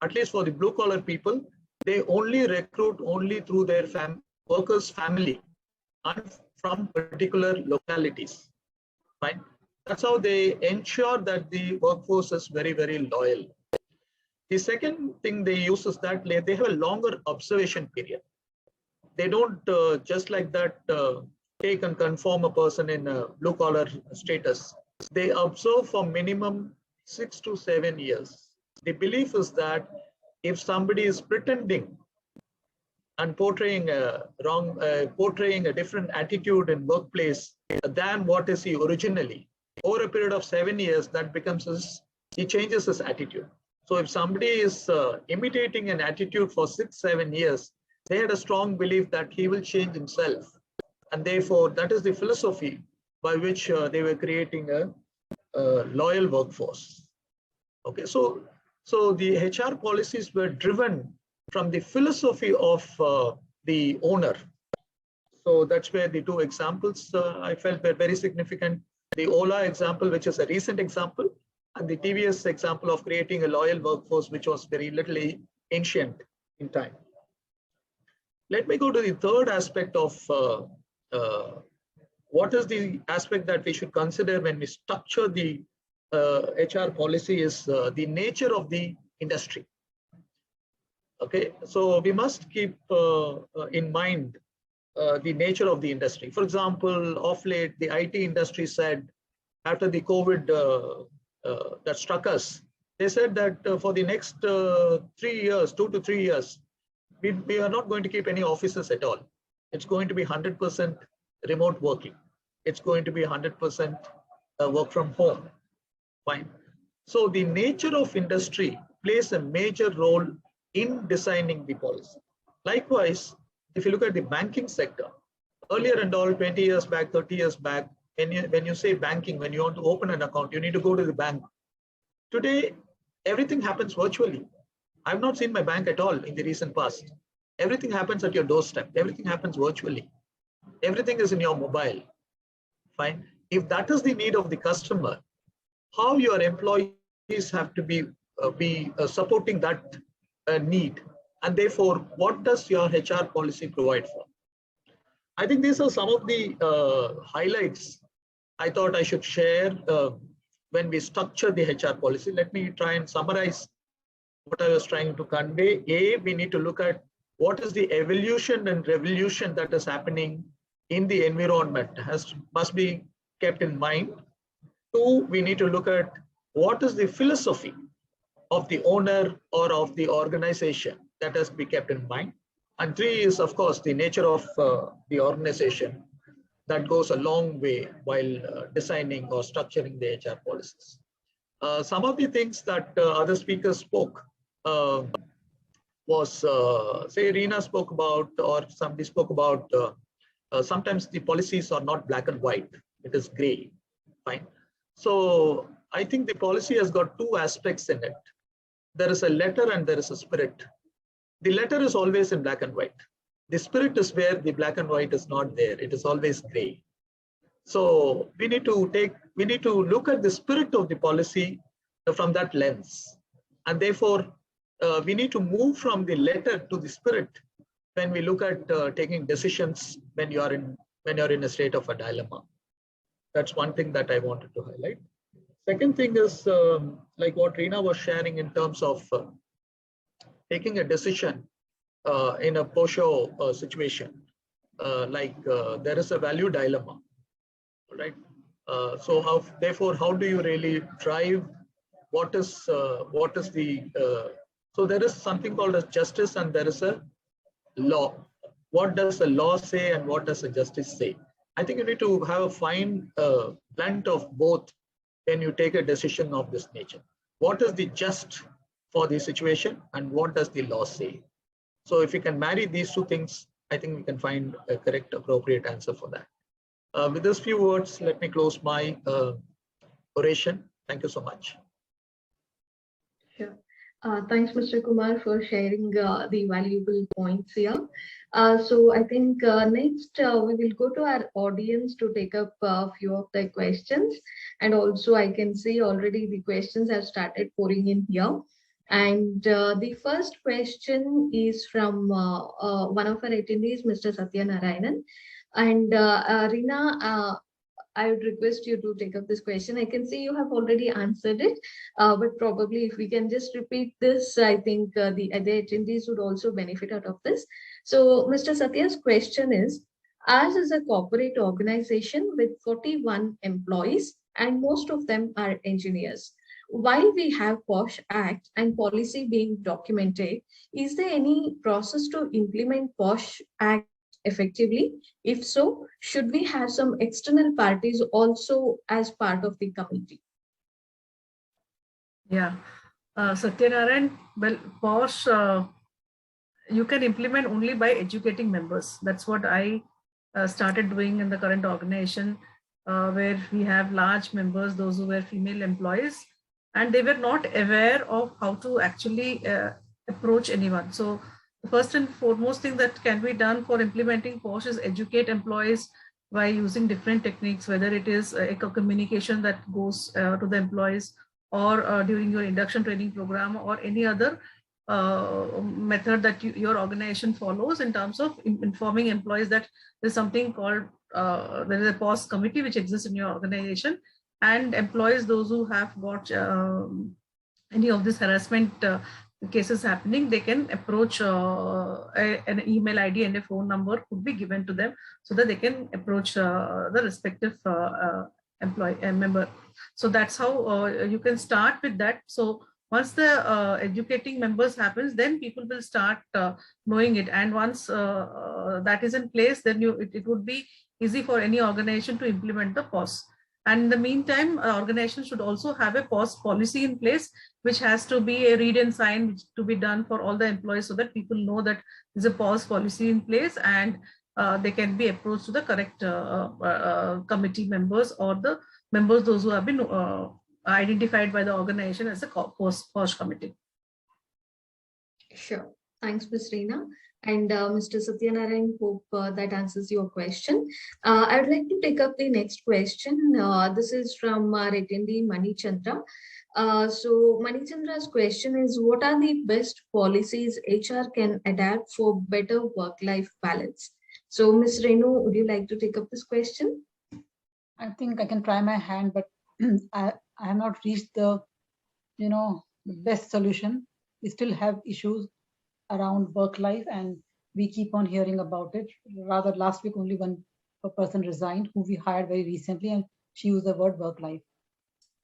At least for the blue collar people, they only recruit only through their workers' family and from particular localities. Fine. That's how they ensure that the workforce is very, very loyal. The second thing they use is that they have a longer observation period. They don't just like that take and conform a person in a blue collar status. They observe for minimum 6 to 7 years. The belief is that if somebody is pretending and portraying a different attitude in workplace than what is he originally, over a period of 7 years, that becomes he changes his attitude. So if somebody is imitating an attitude for 6, 7 years, they had a strong belief that he will change himself. And therefore, that is the philosophy by which they were creating a loyal workforce. Okay, so the HR policies were driven from the philosophy of the owner. So that's where the two examples I felt were very significant. The Ola example, which is a recent example, and the TVS example of creating a loyal workforce, which was very little ancient in time. Let me go to the third aspect of what is the aspect that we should consider when we structure the HR policy is the nature of the industry. Okay, so we must keep in mind the nature of the industry. For example, of late, the IT industry said after the COVID that struck us, they said that for the next 3 years, 2 to 3 years, we are not going to keep any offices at all. It's going to be 100% remote working. It's going to be 100% work from home. Fine. So the nature of industry plays a major role in designing the policy. Likewise, if you look at the banking sector, earlier and all 20 years back, 30 years back, when you say banking, when you want to open an account, you need to go to the bank. Today, everything happens virtually. I've not seen my bank at all in the recent past. Everything happens at your doorstep. Everything happens virtually. Everything is in your mobile. Fine. If that is the need of the customer, how your employees have to be supporting that need, and therefore, what does your HR policy provide for? I think these are some of the highlights I thought I should share when we structure the HR policy. Let me try and summarize what I was trying to convey. A, we need to look at what is the evolution and revolution that is happening in the environment must be kept in mind. 2, we need to look at what is the philosophy of the owner or of the organization that has to be kept in mind. And 3 is, of course, the nature of the organization that goes a long way while designing or structuring the HR policies. Some of the things that other speakers spoke was, say, Reena spoke about, or somebody spoke about, sometimes the policies are not black and white, it is gray. Fine. So I think the policy has got two aspects in it. There is a letter and there is a spirit. The letter is always in black and white. The spirit is where the black and white is not there. It is always gray. So we need to look at the spirit of the policy from that lens. And therefore, we need to move from the letter to the spirit when we look at taking decisions when you're in a state of a dilemma. That's one thing that I wanted to highlight. Second thing is like what Reena was sharing in terms of taking a decision in a POSHO situation, there is a value dilemma, right? So therefore, how do you really drive? What is the so there is something called as justice and there is a law. What does the law say and what does the justice say? I think you need to have a fine blend of both when you take a decision of this nature. What is the just for the situation and what does the law say? So if you can marry these two things, I think we can find a correct, appropriate answer for that. With these few words, let me close my oration. Thank you so much. Sure. Thanks, Mr. Kumar, for sharing the valuable points here. So I think next we will go to our audience to take up a few of the questions. And also I can see already the questions have started pouring in here. And the first question is from one of our attendees, Mr. Satyanarayanan. And Reena, I would request you to take up this question. I can see you have already answered it, but probably if we can just repeat this, I think the other attendees would also benefit out of this. So Mr. Satya's question is, ours is a corporate organization with 41 employees and most of them are engineers. While we have POSH Act and policy being documented, is there any process to implement POSH Act effectively? If so, should we have some external parties also as part of the committee? Yeah, Satyanarayan, well, POSH, you can implement only by educating members. That's what I started doing in the current organization, where we have large members, those who were female employees, and they were not aware of how to actually approach anyone. So the first and foremost thing that can be done for implementing POSH is educate employees by using different techniques, whether it is a communication that goes to the employees or during your induction training program or any other method that your organization follows in terms of informing employees that there's something called, there is a POSH committee which exists in your organization, and employees, those who have got any of this harassment cases happening, they can approach an email ID and a phone number could be given to them so that they can approach the respective member. So that's how you can start with that. So once the educating members happens, then people will start knowing it. And once that is in place, then it would be easy for any organization to implement the POSH. And in the meantime, organizations should also have a POSH policy in place, which has to be a read and sign to be done for all the employees so that people know that there's a POSH policy in place and they can be approached to the correct committee members or the members, those who have been identified by the organization as a POSH committee. Sure. Thanks, Ms. Reena. And Mr. Satyanarayan, hope that answers your question. I would like to take up the next question. This is from our attendee Manichandra. So Manichandra's question is, what are the best policies HR can adapt for better work-life balance? So Ms. Renu, would you like to take up this question? I think I can try my hand, but I have not reached the, the best solution. We still have issues around work life and we keep on hearing about it. Rather, last week only one person resigned who we hired very recently, and she used the word work life.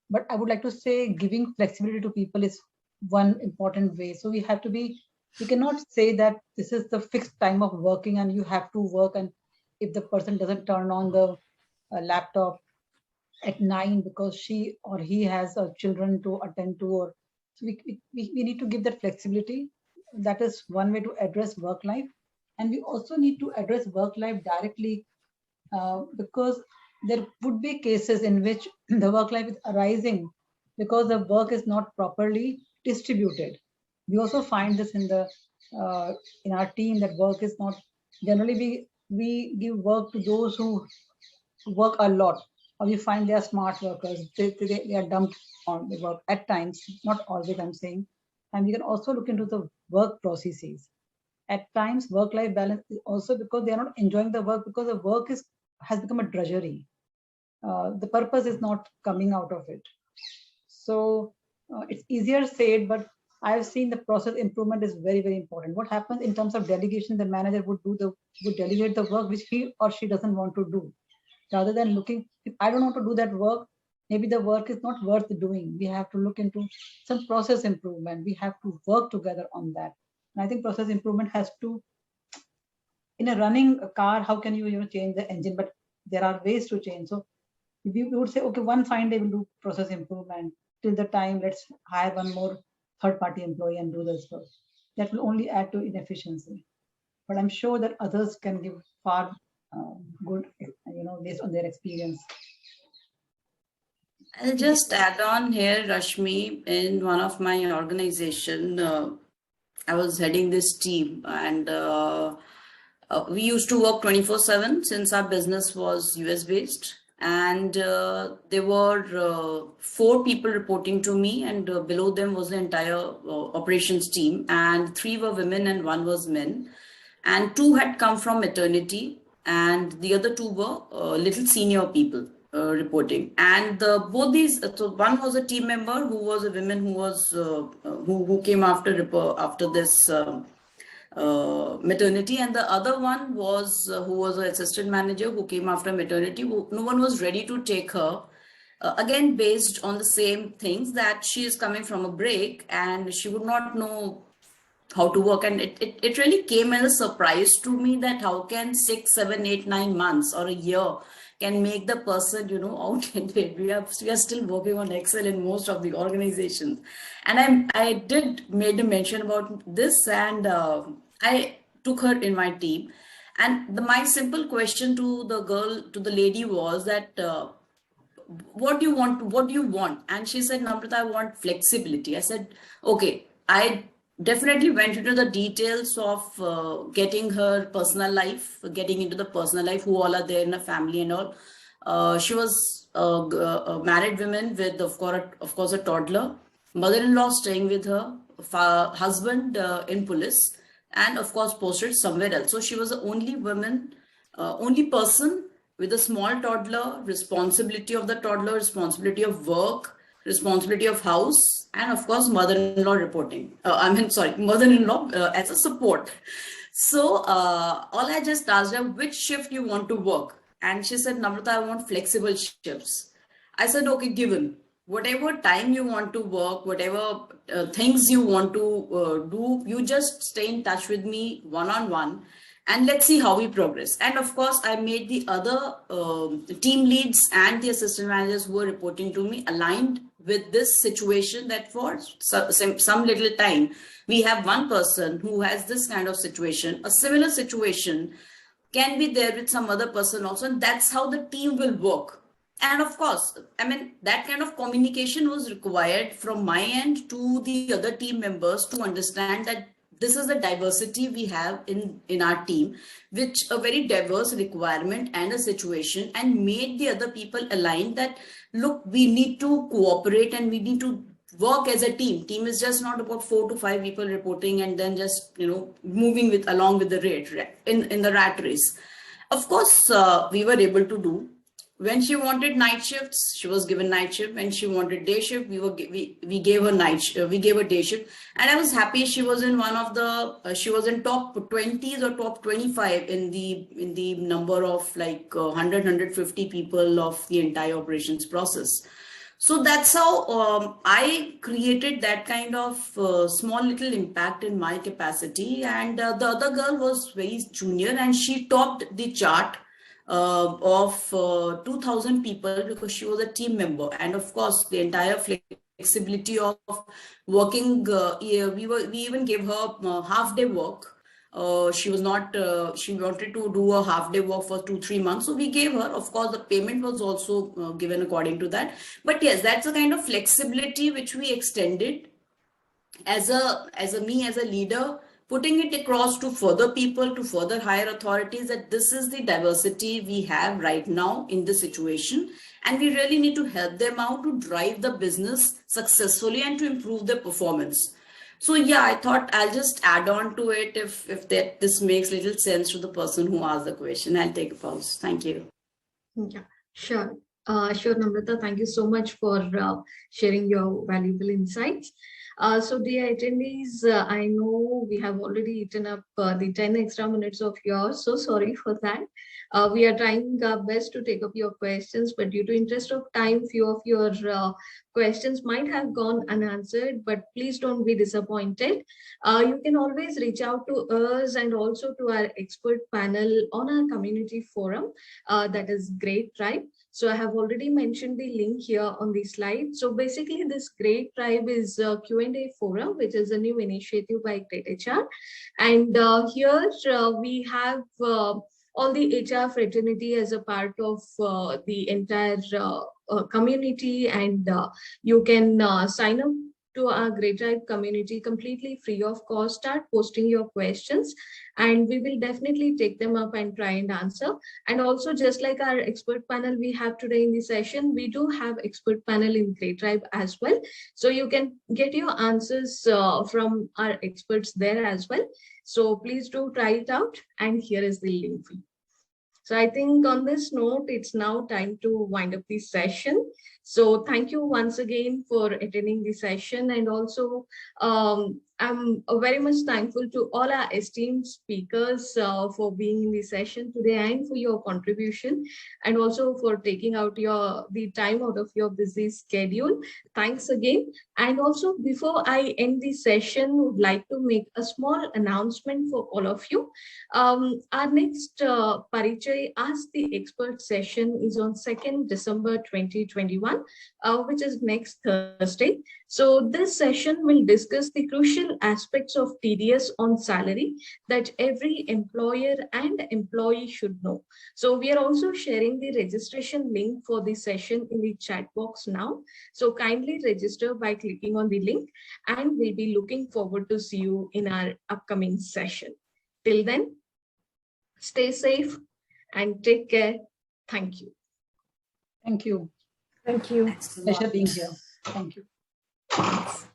But I would like to say giving flexibility to people is one important way. So we cannot say that this is the fixed time of working and you have to work, and if the person doesn't turn on the laptop at 9 because she or he has children to attend to, or so we need to give that flexibility. That is one way to address work life. And we also need to address work life directly because there would be cases in which the work life is arising because the work is not properly distributed. We also find this in our team, that work is not generally, we give work to those who work a lot, or we find they are smart workers. They are dumped on the work at times, not always, I'm saying. And we can also look into the work processes. At times, work-life balance is also because they are not enjoying the work, because the work has become a drudgery. The purpose is not coming out of it. So it's easier said, but I've seen the process improvement is very, very important. What happens in terms of delegation, the manager would delegate the work which he or she doesn't want to do, rather than looking, if I don't want to do that work, maybe the work is not worth doing. We have to look into some process improvement. We have to work together on that. And I think process improvement has to, in a running car, how can you change the engine? But there are ways to change. So if you would say, okay, one fine day we'll do process improvement. Till the time, let's hire one more third-party employee and do this work. That will only add to inefficiency. But I'm sure that others can give far good, based on their experience. I'll just add on here, Rashmi. In one of my organization, I was heading this team, and we used to work 24/7 since our business was US based. And there were 4 people reporting to me, and below them was the entire operations team, and 3 were women and 1 was men, and 2 had come from maternity, and the other 2 were little senior people reporting. And both these, so one was a team member who was a woman who was who came after this maternity, and the other one was who was an assistant manager who came after maternity. No one was ready to take her, again based on the same things, that she is coming from a break and she would not know how to work. And it really came as a surprise to me that how can 6, 7, 8, 9 months or a year can make the person, outdated. We are still working on Excel in most of the organizations. And I did made a mention about this, and I took her in my team. And my simple question to the lady was that, what do you want? And she said, Namrata, I want flexibility. I said, okay. I definitely went into the details of getting her personal life, getting into the personal life, who all are there in a family and all. She was a married woman with, of course, a toddler, mother-in-law staying with her, husband in police, and of course posted somewhere else. So she was the only woman, only person with a small toddler, responsibility of the toddler, responsibility of work, responsibility of house, and of course mother-in-law reporting. Mother-in-law as a support. So all I just asked her, which shift you want to work? And she said, Namrata, I want flexible shifts. I said, okay, given whatever time you want to work, whatever things you want to do, you just stay in touch with me one-on-one, and let's see how we progress. And of course, I made the other team leads and the assistant managers who were reporting to me aligned with this situation, that for some little time, we have one person who has this kind of situation. A similar situation can be there with some other person also, and that's how the team will work. And of course, that kind of communication was required from my end to the other team members to understand that this is the diversity we have in our team, which a very diverse requirement and a situation, and made the other people align that, look, we need to cooperate and we need to work as a team. Team is just not about 4 to 5 people reporting and then just, moving along with the rate in the rat race. Of course, we were able to do. When she wanted night shifts, she was given night shift. When she wanted day shift, we gave her we gave her day shift. And I was happy she was in she was in top 20s or top 25 in the number of 100, 150 people of the entire operations process. So that's how I created that kind of small little impact in my capacity. And the other girl was very junior, and she topped the chart of 2,000 people because she was a team member. And of course, the entire flexibility of working, we even gave her half-day work She was not, she wanted to do a half day work for 2-3 months. So we gave her, of course, the payment was also given according to that. But yes, that's a kind of flexibility which we extended as a leader, putting it across to further people, to further higher authorities, that this is the diversity we have right now in the situation. And we really need to help them out to drive the business successfully and to improve their performance. So yeah, I thought I'll just add on to it if this makes little sense to the person who asked the question. I'll take a pause. Thank you. Yeah, sure. Sure, Namrata, thank you so much for sharing your valuable insights. So dear attendees, I know we have already eaten up the 10 extra minutes of yours. So sorry for that. We are trying our best to take up your questions, but due to interest of time, few of your questions might have gone unanswered, but please don't be disappointed. You can always reach out to us and also to our expert panel on our community forum, that is greytHR. So I have already mentioned the link here on the slide. So basically this greytHR is a Q&A forum, which is a new initiative by greytHR. And here we have all the HR fraternity as a part of the entire community, and you can sign up to our greytHR community completely free of cost. Start posting your questions and we will definitely take them up and try and answer. And also, just like our expert panel we have today in the session, we do have expert panel in greytHR as well. So you can get your answers from our experts there as well. So please do try it out, and here is the link for you. So I think on this note, it's now time to wind up the session. So thank you once again for attending the session, and also I'm very much thankful to all our esteemed speakers for being in the session today and for your contribution, and also for taking out the time out of your busy schedule. Thanks again. And also, before I end the session, would like to make a small announcement for all of you. Our next Parichay Ask the Expert session is on 2nd December 2021, which is next Thursday. So this session will discuss the crucial aspects of TDS on salary that every employer and employee should know. So we are also sharing the registration link for the session in the chat box now. So kindly register by clicking on the link, and we'll be looking forward to see you in our upcoming session. Till then, stay safe and take care. Thank you. Thank you. Thank you. Thanks a lot. Pleasure being here. Thank you. Thanks.